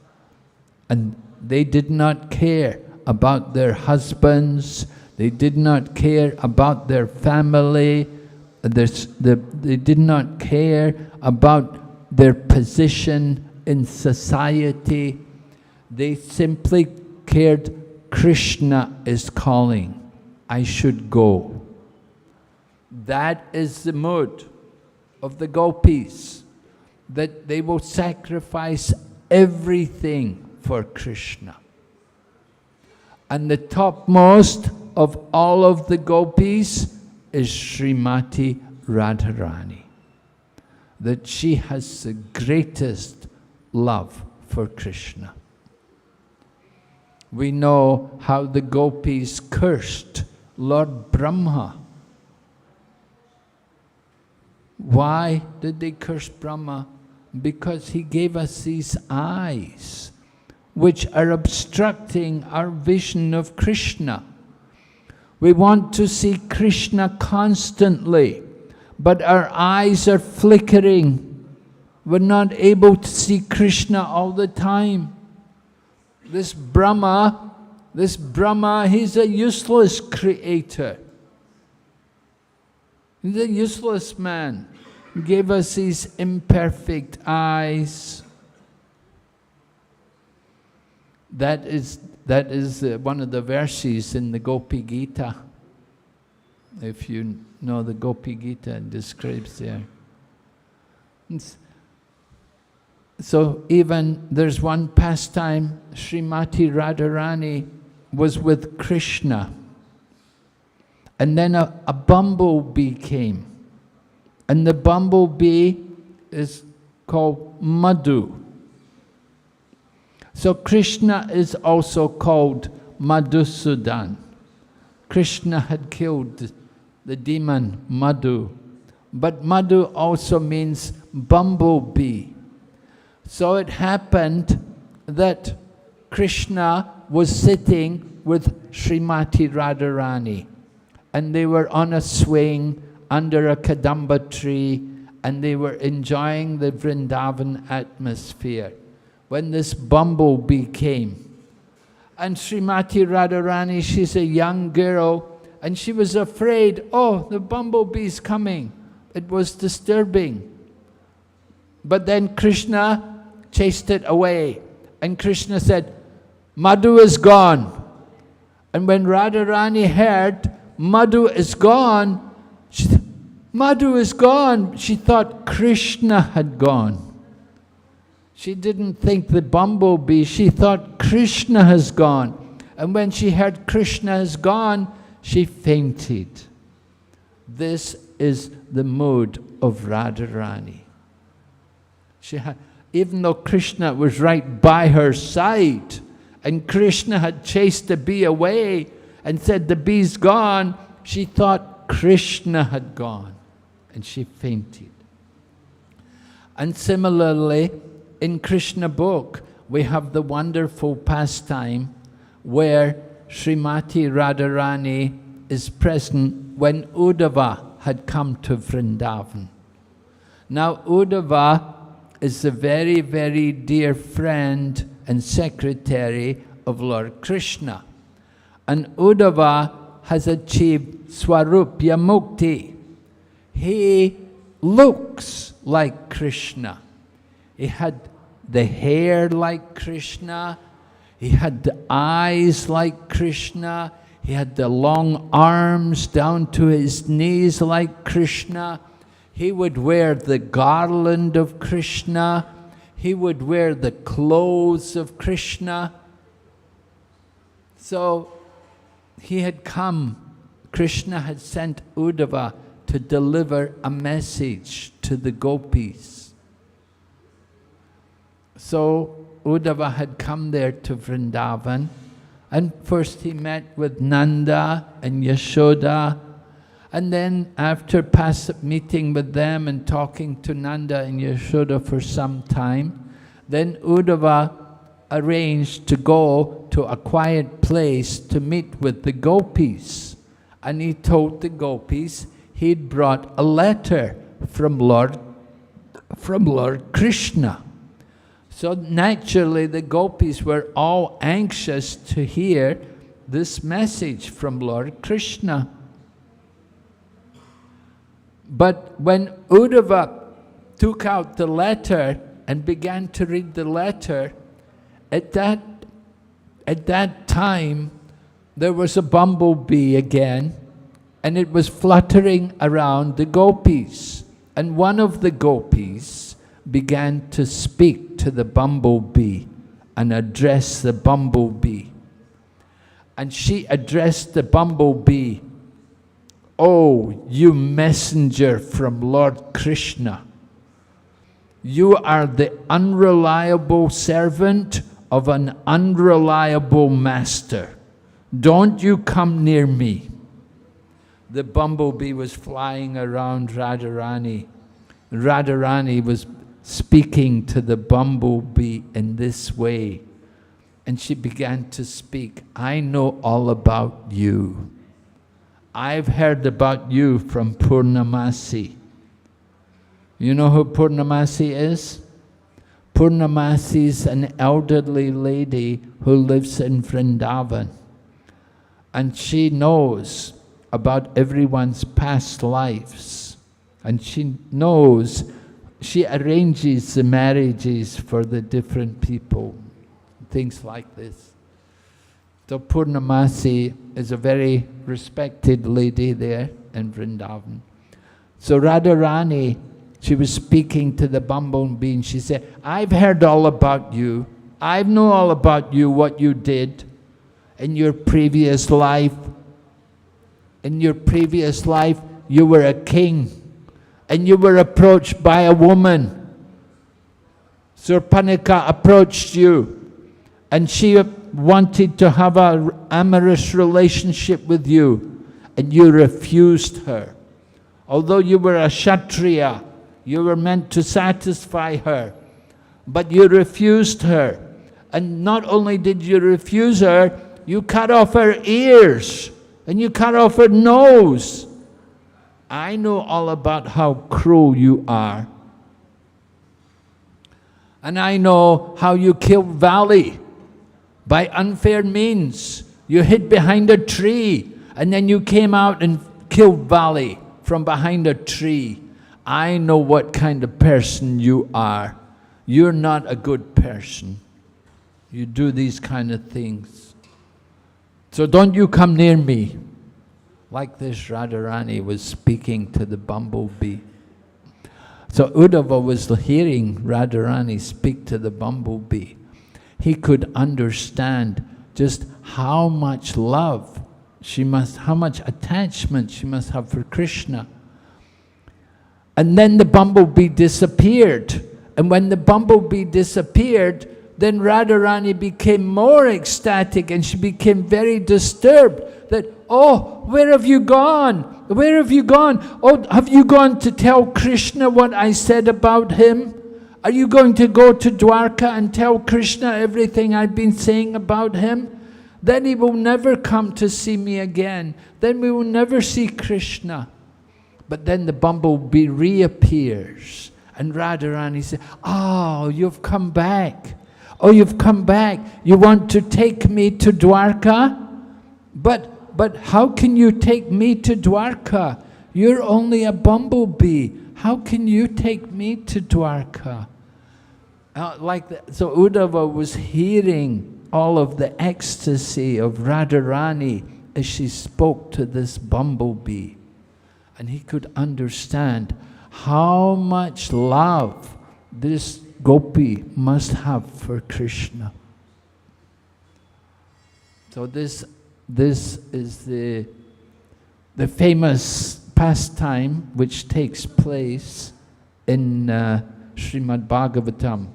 A: And they did not care about their husbands. They did not care about their family. They did not care about their position in society. They simply cared, Krishna is calling, I should go. That is the mood of the gopis, that they will sacrifice everything for Krishna. And the topmost of all of the gopis is Srimati Radharani, that she has the greatest love for Krishna. We know how the gopis cursed Lord Brahma. Why did they curse Brahma? Because he gave us these eyes, which are obstructing our vision of Krishna. We want to see Krishna constantly, but our eyes are flickering. We're not able to see Krishna all the time. This Brahma, he's a useless creator. He's a useless man. He gave us these imperfect eyes. That is that is one of the verses in the Gopi Gita. If you know the Gopi Gita, it describes there. So even there's one pastime, Srimati Radharani was with Krishna. And then a bumblebee came. And the bumblebee is called Madhu. So Krishna is also called Madhusudan. Krishna had killed the demon Madhu. But Madhu also means bumblebee. So it happened that Krishna was sitting with Srimati Radharani. And they were on a swing under a Kadamba tree, and they were enjoying the Vrindavan atmosphere, when this bumblebee came. And Srimati Radharani, she's a young girl, and she was afraid, oh, the bumblebee's coming. It was disturbing. But then Krishna chased it away, and Krishna said, Madhu is gone. And when Radharani heard, Madhu is gone, Madhu is gone, she thought Krishna had gone. She didn't think the bumblebee, she thought Krishna has gone. And when she heard Krishna has gone, she fainted. This is the mood of Radharani. Even though Krishna was right by her side, and Krishna had chased the bee away and said the bee's gone, she thought Krishna had gone, and she fainted. And similarly, in Krishna book, we have the wonderful pastime where Srimati Radharani is present when Uddhava had come to Vrindavan. Now Uddhava is a very, very dear friend and secretary of Lord Krishna. And Uddhava has achieved Swarupya Mukti. He looks like Krishna. He had the hair like Krishna. He had the eyes like Krishna. He had the long arms down to his knees like Krishna. He would wear the garland of Krishna. He would wear the clothes of Krishna. So he had come, Krishna had sent Uddhava to deliver a message to the gopis. So Uddhava had come there to Vrindavan, and first he met with Nanda and Yashoda, and then after meeting with them and talking to Nanda and Yashoda for some time, then Uddhava arranged to go to a quiet place to meet with the gopis. And he told the gopis he'd brought a letter from Lord Krishna. So naturally the gopis were all anxious to hear this message from Lord Krishna. But when Uddhava took out the letter and began to read the letter, at that time there was a bumblebee again, and it was fluttering around the gopis. And one of the gopis began to speak to the bumblebee and address the bumblebee. And she addressed the bumblebee, "Oh, you messenger from Lord Krishna, you are the unreliable servant of an unreliable master. Don't you come near me." The bumblebee was flying around Radharani. Radharani was speaking to the bumblebee in this way. And she began to speak, "I know all about you. I've heard about you from Purnamasi." You know who Purnamasi is? Purnamasi is an elderly lady who lives in Vrindavan. And she knows about everyone's past lives. And she knows, she arranges the marriages for the different people. Things like this. So Purnamasi is a very respected lady there in Vrindavan. So Radharani, she was speaking to the bumblebee and she said, I've heard all about you. I know all about you, what you did in your previous life. In your previous life, you were a king and you were approached by a woman. Surpanika approached you and she wanted to have an amorous relationship with you and you refused her. Although you were a Kshatriya, you were meant to satisfy her, but you refused her. And not only did you refuse her, you cut off her ears and you cut off her nose. I know all about how cruel you are. And I know how you killed Vali by unfair means. You hid behind a tree and then you came out and killed Vali from behind a tree. I know what kind of person you are. You're not a good person. You do these kind of things. So don't you come near me. Like this, Radharani was speaking to the bumblebee. So Uddhava was hearing Radharani speak to the bumblebee. He could understand just how much love she must, how much attachment she must have for Krishna. And then the bumblebee disappeared. And when the bumblebee disappeared, then Radharani became more ecstatic and she became very disturbed that, oh, where have you gone? Where have you gone? Oh, have you gone to tell Krishna what I said about him? Are you going to go to Dwarka and tell Krishna everything I've been saying about him? Then he will never come to see me again. Then we will never see Krishna. But then the bumblebee reappears. And Radharani says, oh, you've come back. Oh, you've come back. You want to take me to Dwarka? But how can you take me to Dwarka? You're only a bumblebee. How can you take me to Dwarka? So Uddhava was hearing all of the ecstasy of Radharani as she spoke to this bumblebee. And he could understand how much love this gopi must have for Krishna. So this is the famous pastime which takes place in Śrīmad-Bhāgavatam.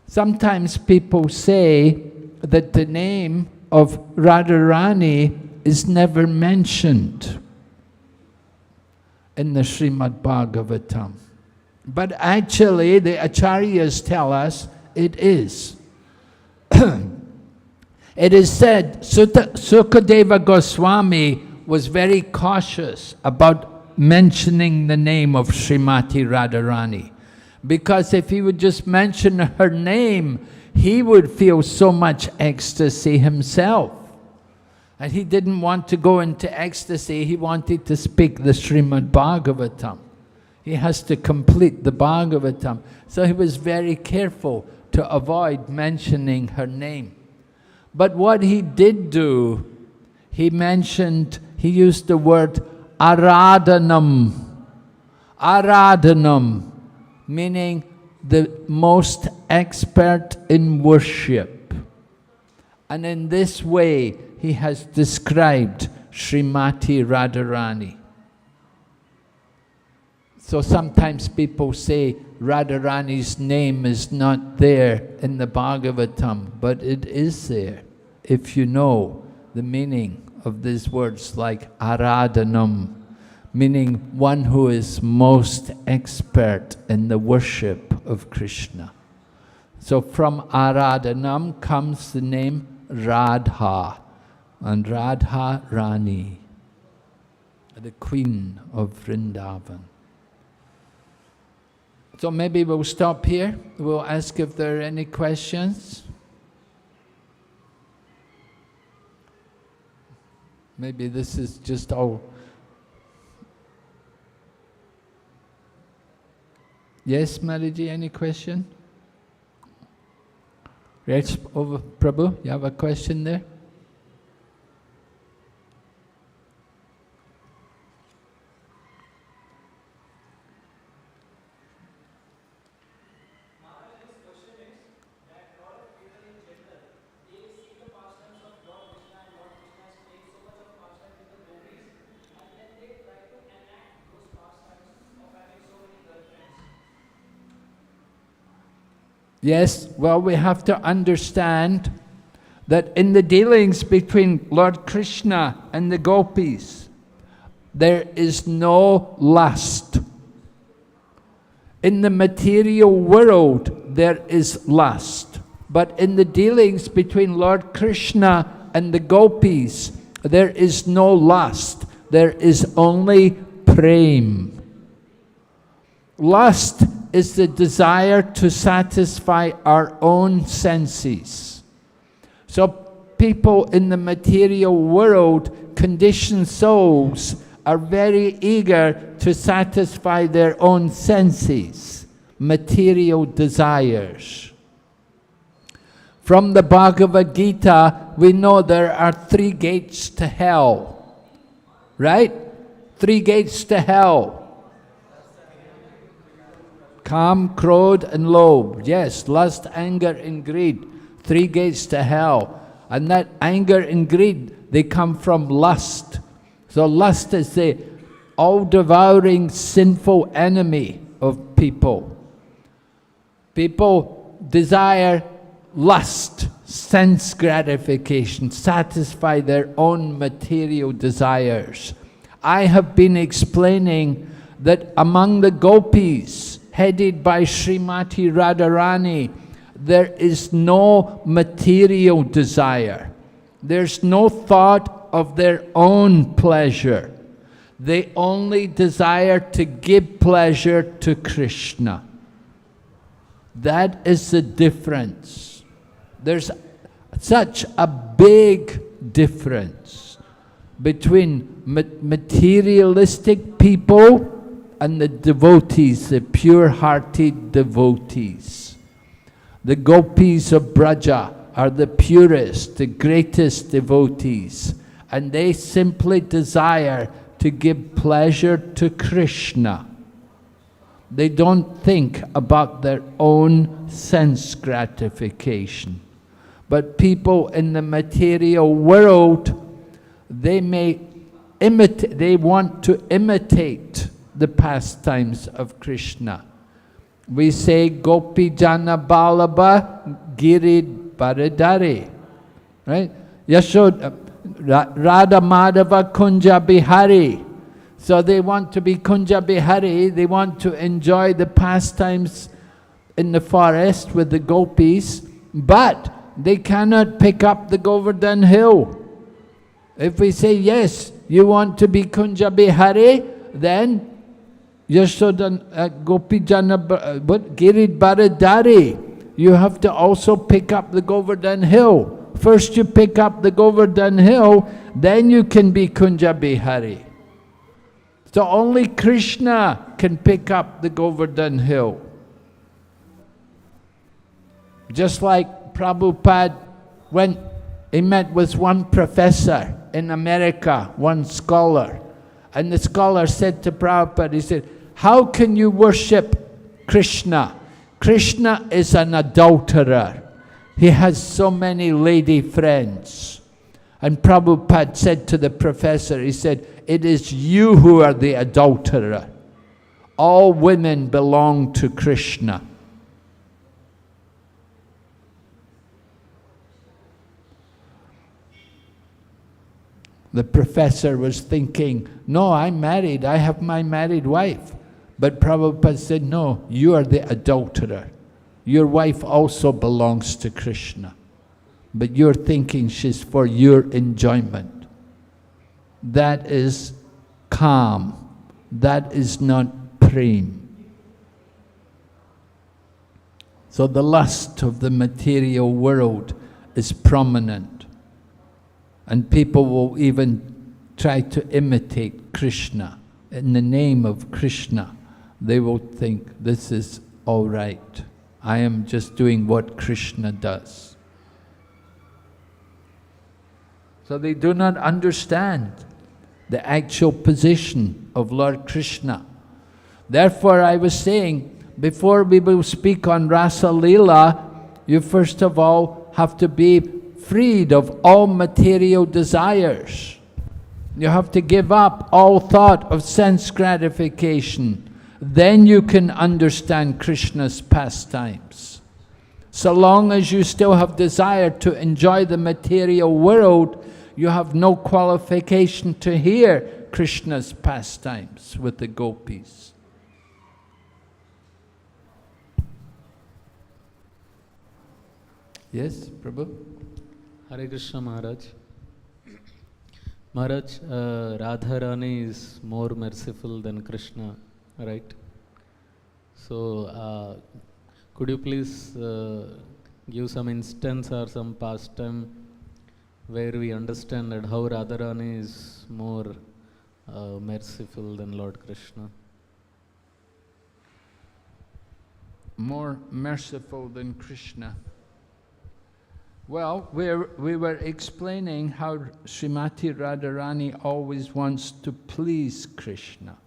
A: Sometimes people say that the name of Radharani is never mentioned in the Śrīmad-Bhāgavatam. But actually, the acharyas tell us it is. It is said, Sukadeva Goswami was very cautious about mentioning the name of Srimati Radharani. Because if he would just mention her name, he would feel so much ecstasy himself. And he didn't want to go into ecstasy, he wanted to speak the Śrīmad-Bhāgavatam. He has to complete the Bhagavatam. So he was very careful to avoid mentioning her name. But what he did do, he used the word aradhanam. Aradhanam, meaning the most expert in worship. And in this way, he has described Srimati Radharani. So sometimes people say Radharani's name is not there in the Bhagavatam, but it is there if you know the meaning of these words like Aradhanam, meaning one who is most expert in the worship of Krishna. So from Aradhanam comes the name Radha, and Radha Rani, the queen of Vrindavan. So maybe we'll stop here. We'll ask if there are any questions. Maybe this is just all. Yes, Mariji, any question? Yes, over Prabhu, you have a question there? Yes, well, we have to understand that in the dealings between Lord Krishna and the gopis, there is no lust. In the material world, there is lust. But in the dealings between Lord Krishna and the gopis, there is no lust. There is only prema. Lust is the desire to satisfy our own senses. So people in the material world, conditioned souls, are very eager to satisfy their own senses, material desires. From the Bhagavad Gita, we know there are 3 gates to hell. Right? 3 gates to hell. Kam, Krodh, and Lobh. Yes, lust, anger, and greed. 3 gates to hell. And that anger and greed, they come from lust. So lust is the all-devouring sinful enemy of people. People desire lust, sense gratification, satisfy their own material desires. I have been explaining that among the gopis, headed by Srimati Radharani, there is no material desire. There's no thought of their own pleasure. They only desire to give pleasure to Krishna. That is the difference. There's such a big difference between materialistic people and the devotees, the pure-hearted devotees. The gopis of Braja are the purest, the greatest devotees, and they simply desire to give pleasure to Krishna. They don't think about their own sense gratification. But people in the material world, they want to imitate the pastimes of Krishna. We say, Gopi Jana Balaba Girid Baradari. Right? Yashoda, Radha Madhava Kunja Bihari. So they want to be Kunja Bihari, they want to enjoy the pastimes in the forest with the gopis, but they cannot pick up the Govardhan hill. If we say, yes, you want to be Kunja Bihari, then Yashoda Gopi Jana Girid Baradari. You have to also pick up the Govardhan hill. First you pick up the Govardhan hill, then you can be Kunja Bihari. So only Krishna can pick up the Govardhan hill. Just like Prabhupada, when he met with one professor in America, one scholar, and the scholar said to Prabhupada, he said, how can you worship Krishna? Krishna is an adulterer. He has so many lady friends. And Prabhupada said to the professor, he said, it is you who are the adulterer. All women belong to Krishna. The professor was thinking, no, I'm married, I have my married wife. But Prabhupada said, no, you are the adulterer. Your wife also belongs to Krishna. But you're thinking she's for your enjoyment. That is calm. That is not prema. So the lust of the material world is prominent. And people will even try to imitate Krishna. In the name of Krishna, they will think, this is all right. I am just doing what Krishna does. So they do not understand the actual position of Lord Krishna. Therefore, I was saying, before we will speak on Rasa Leela, you first of all have to be freed of all material desires. You have to give up all thought of sense gratification. Then you can understand Krishna's pastimes. So long as you still have desire to enjoy the material world, you have no qualification to hear Krishna's pastimes with the gopis. Yes, Prabhu?
B: Hare Krishna Maharaj. Maharaj, Radharani is more merciful than Krishna, right? So, could you please give some instance or some pastime where we understand that how Radharani is more merciful than Lord Krishna?
A: More merciful than Krishna. Well, we were explaining how Srimati Radharani always wants to please Krishna.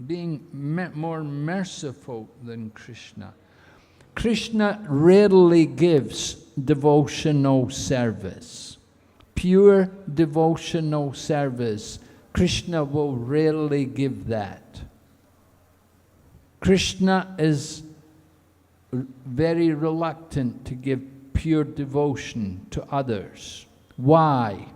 A: Being more merciful than Krishna. Krishna rarely gives devotional service. Pure devotional service, Krishna will rarely give that. Krishna is very reluctant to give pure devotion to others. Why?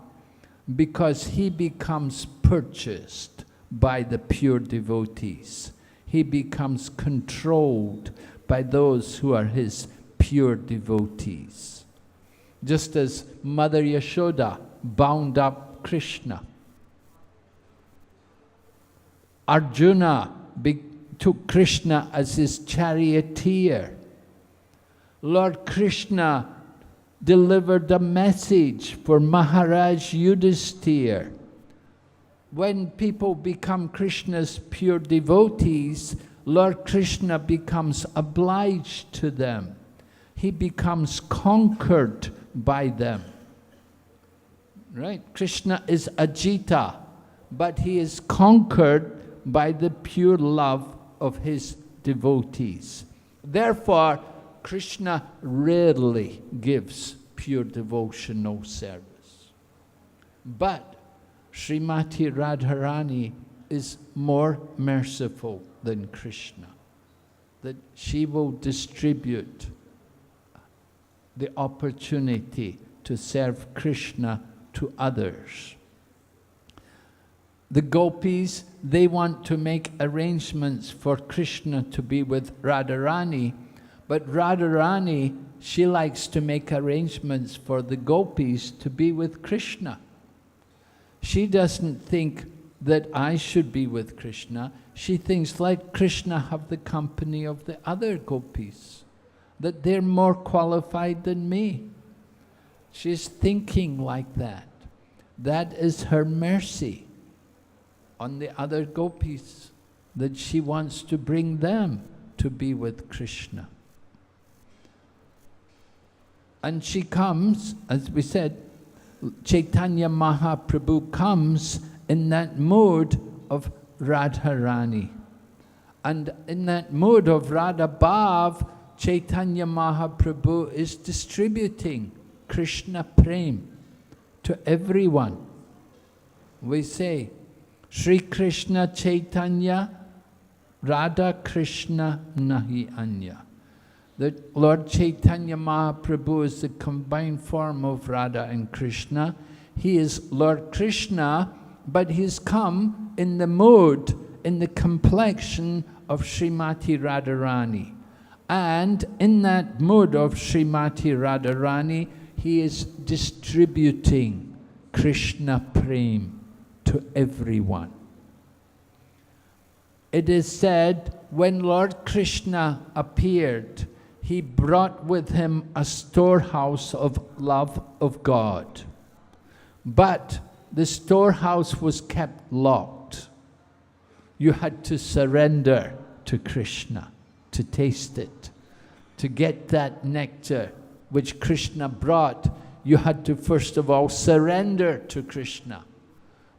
A: Because he becomes purchased by the pure devotees. He becomes controlled by those who are his pure devotees. Just as Mother Yashoda bound up Krishna. Arjuna took Krishna as his charioteer. Lord Krishna delivered a message for Maharaj Yudhisthira. When people become Krishna's pure devotees, Lord Krishna becomes obliged to them. He becomes conquered by them. Right? Krishna is Ajita, but he is conquered by the pure love of his devotees. Therefore, Krishna rarely gives pure devotional service. But Srimati Radharani is more merciful than Krishna, that she will distribute the opportunity to serve Krishna to others. The gopis, they want to make arrangements for Krishna to be with Radharani, but Radharani, she likes to make arrangements for the gopis to be with Krishna. She doesn't think that I should be with Krishna. She thinks, let Krishna have the company of the other gopis, that they're more qualified than me. She's thinking like that. That is her mercy on the other gopis, that she wants to bring them to be with Krishna. And she comes, as we said, Chaitanya Mahaprabhu comes in that mood of Radharani. And in that mood of Radha Bhav, Chaitanya Mahaprabhu is distributing Krishna Prem to everyone. We say, Shri Krishna Chaitanya, Radha Krishna Nahi Anya. That Lord Chaitanya Mahaprabhu is the combined form of Radha and Krishna. He is Lord Krishna, but he's come in the mode, in the complexion of Srimati Radharani. And in that mode of Srimati Radharani, he is distributing Krishna Prem to everyone. It is said, when Lord Krishna appeared, he brought with him a storehouse of love of God. But the storehouse was kept locked. You had to surrender to Krishna to taste it. To get that nectar which Krishna brought, you had to first of all surrender to Krishna.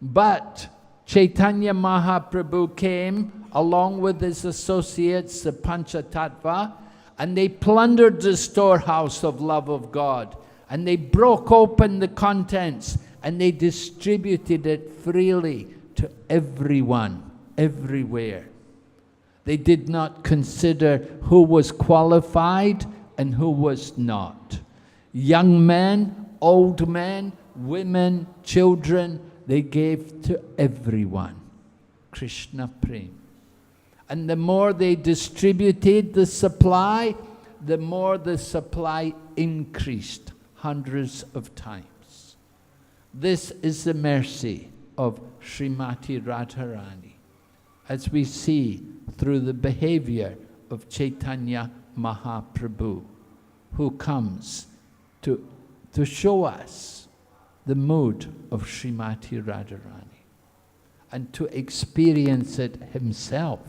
A: But Chaitanya Mahaprabhu came along with his associates, the Panchatattva, and they plundered the storehouse of love of God. And they broke open the contents and they distributed it freely to everyone, everywhere. They did not consider who was qualified and who was not. Young men, old men, women, children, they gave to everyone Krishna Prem. And the more they distributed the supply, the more the supply increased hundreds of times. This is the mercy of Srimati Radharani, as we see through the behavior of Chaitanya Mahaprabhu, who comes to show us the mood of Srimati Radharani and to experience it himself.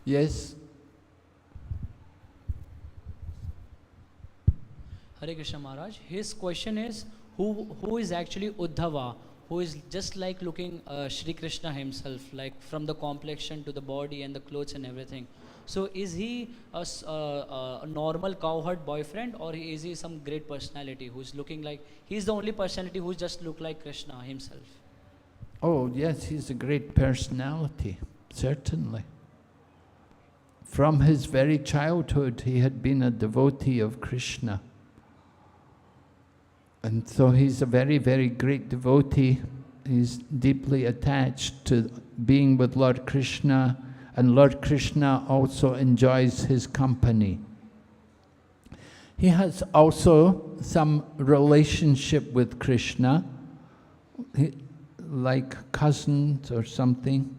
A: Yes?
C: Hare Krishna Maharaj, his question is, who is actually Uddhava, who is just like looking Shri Krishna himself, like from the complexion to the body and the clothes and everything. So is he a normal cowherd boyfriend, or is he some great personality who's looking like, he's the only personality who just look like Krishna himself?
A: Oh yes, he's a great personality, certainly. From his very childhood, he had been a devotee of Krishna. And so he's a very, very great devotee. He's deeply attached to being with Lord Krishna, and Lord Krishna also enjoys his company. He has also some relationship with Krishna, like cousins or something.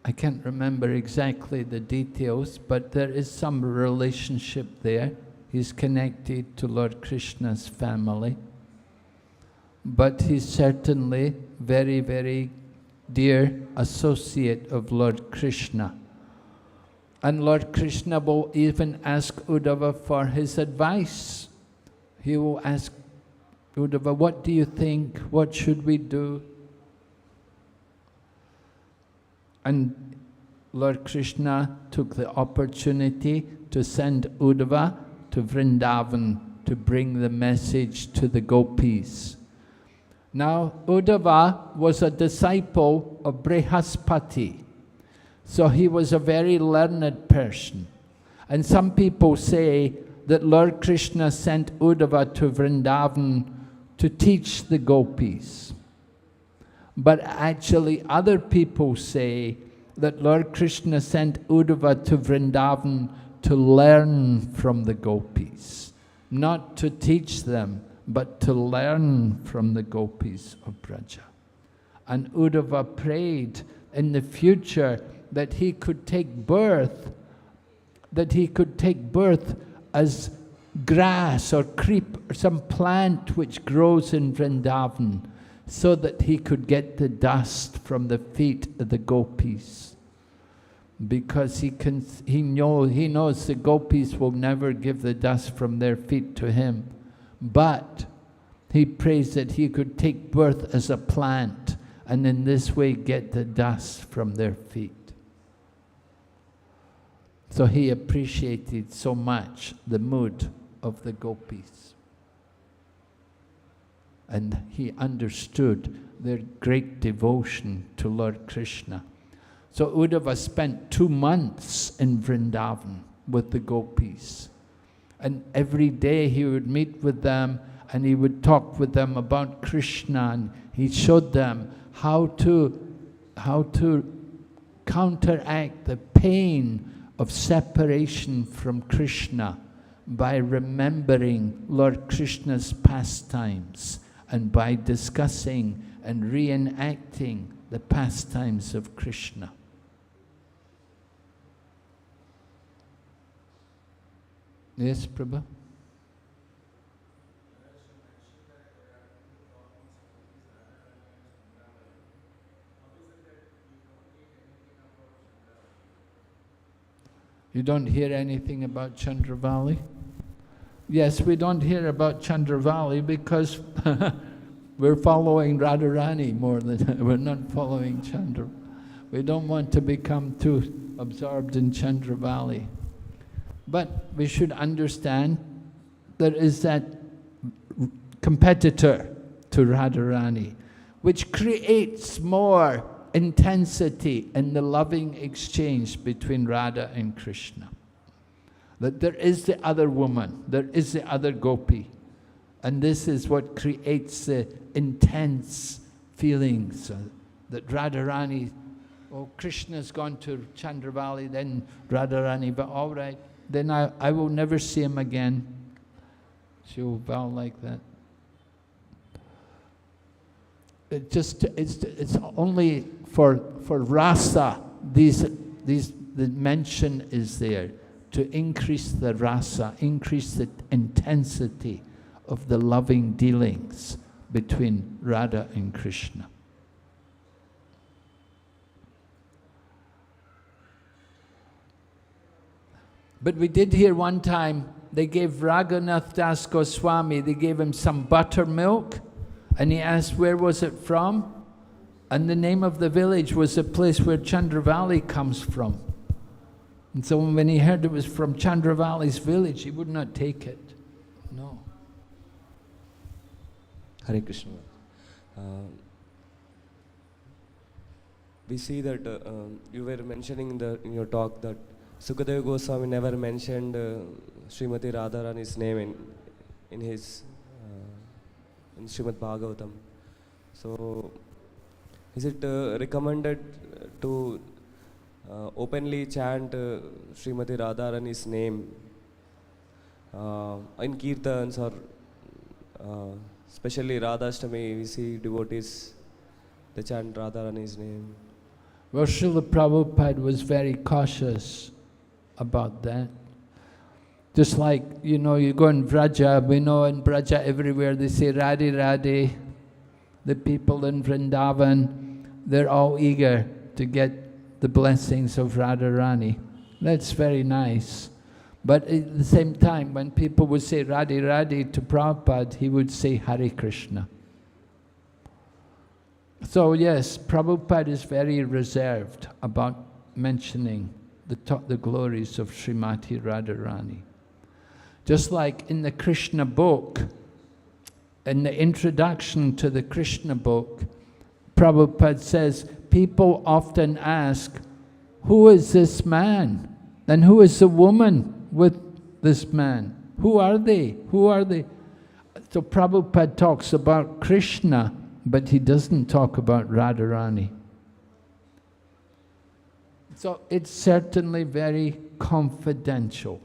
A: I can't remember exactly the details, but there is some relationship there. He's connected to Lord Krishna's family. But he's certainly very, very dear associate of Lord Krishna. And Lord Krishna will even ask Uddhava for his advice. He will ask Uddhava, what do you think? What should we do? And Lord Krishna took the opportunity to send Uddhava to Vrindavan to bring the message to the gopis. Now, Uddhava was a disciple of Brihaspati, so he was a very learned person. And some people say that Lord Krishna sent Uddhava to Vrindavan to teach the gopis. But actually other people say that Lord Krishna sent Uddhava to Vrindavan to learn from the gopis, not to teach them, but to learn from the gopis of Braja. And Uddhava prayed in the future that he could take birth, as grass or creep or some plant which grows in Vrindavan, so that he could get the dust from the feet of the gopis. Because he knows the gopis will never give the dust from their feet to him. But he prays that he could take birth as a plant and in this way get the dust from their feet. So he appreciated so much the mood of the gopis. And he understood their great devotion to Lord Krishna. So Uddhava spent 2 months in Vrindavan with the gopis. And every day he would meet with them and he would talk with them about Krishna, and he showed them how to counteract the pain of separation from Krishna by remembering Lord Krishna's pastimes and by discussing and reenacting the pastimes of Krishna. Yes, Prabhu? You don't hear anything about Chandravali? Yes, we don't hear about Chandravali because we're following Radharani more than we're not following Chandra. We don't want to become too absorbed in Chandravali. But we should understand there is that competitor to Radharani, which creates more intensity in the loving exchange between Radha and Krishna. That there is the other woman, there is the other gopi, and this is what creates the intense feelings that Radharani, oh, Krishna's gone to Chandravali, then Radharani, but all right, then I will never see him again. She will vow like that. It's only for rasa, the mention is there to increase the rasa, increase the intensity of the loving dealings between Radha and Krishna. But we did hear one time, they gave Raghunath Das Goswami, they gave him some buttermilk, and he asked where was it from? And the name of the village was the place where Chandravali comes from. And so when he heard it was from Chandravali's village, he would not take it. No.
D: Hare Krishna. We see that you were mentioning in your talk that Sukadeva Goswami never mentioned Srimati Radharani's name in his in Śrīmad-Bhāgavatam. So, is it recommended to openly chant Srimati Radharani's name in kirtans or especially Radhashtami? We see devotees, they chant Radharani's name.
A: Well, Srila Prabhupada was very cautious about that. Just like, you know, you go in Vraja, we know in Vraja everywhere they say Radhe Radhe. The people in Vrindavan, they're all eager to get the blessings of Radharani. That's very nice. But at the same time, when people would say Radhe Radhe to Prabhupada, he would say Hare Krishna. So yes, Prabhupada is very reserved about mentioning the glories of Srimati Radharani. Just like in the Krishna book, in the introduction to the Krishna book, Prabhupada says, people often ask, who is this man? And who is the woman with this man? Who are they? Who are they? So Prabhupada talks about Krishna, but he doesn't talk about Radharani. So it's certainly very confidential,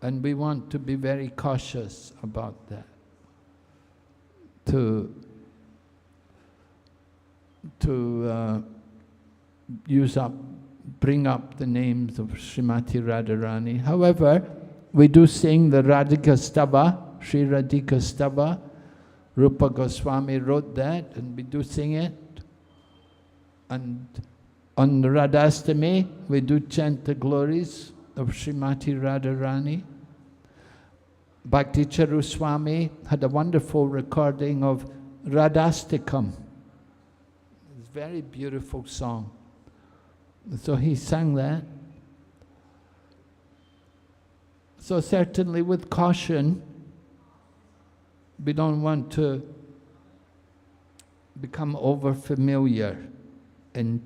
A: and we want to be very cautious about that. To bring up the names of Srimati Radharani. However, we do sing the Radhika Stava, Sri Radhika Stava. Rupa Goswami wrote that, and we do sing it. And on the Radhastami, we do chant the glories of Srimati Radharani. Bhakti Charu Swami had a wonderful recording of Radhastikam. It's a very beautiful song. So he sang that. So certainly with caution, we don't want to become over-familiar in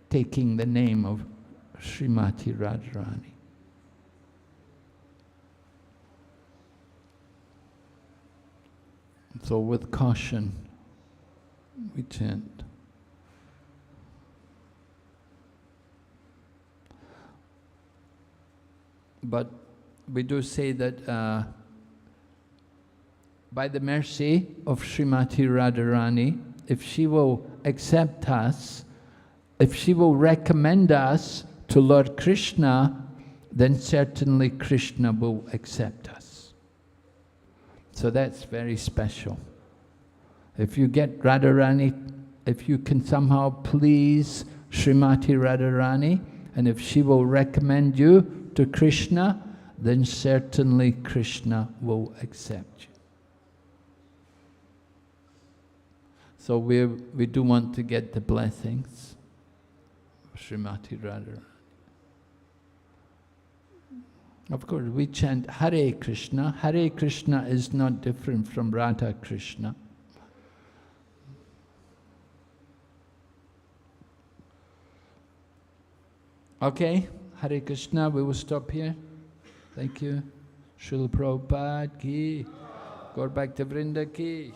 A: taking the name of Srimati Radharani. So with caution, we chant. But we do say that by the mercy of Srimati Radharani, if she will accept us, if she will recommend us to Lord Krishna, then certainly Krishna will accept us. So that's very special. If you get Radharani, if you can somehow please Srimati Radharani, and if she will recommend you to Krishna, then certainly Krishna will accept you. So we do want to get the blessings of Srimati Radharani. Of course, we chant Hare Krishna. Hare Krishna is not different from Radha Krishna. Okay, Hare Krishna, we will stop here. Thank you. Srila Prabhupada ki, Gaur Bhakti Vrinda ki.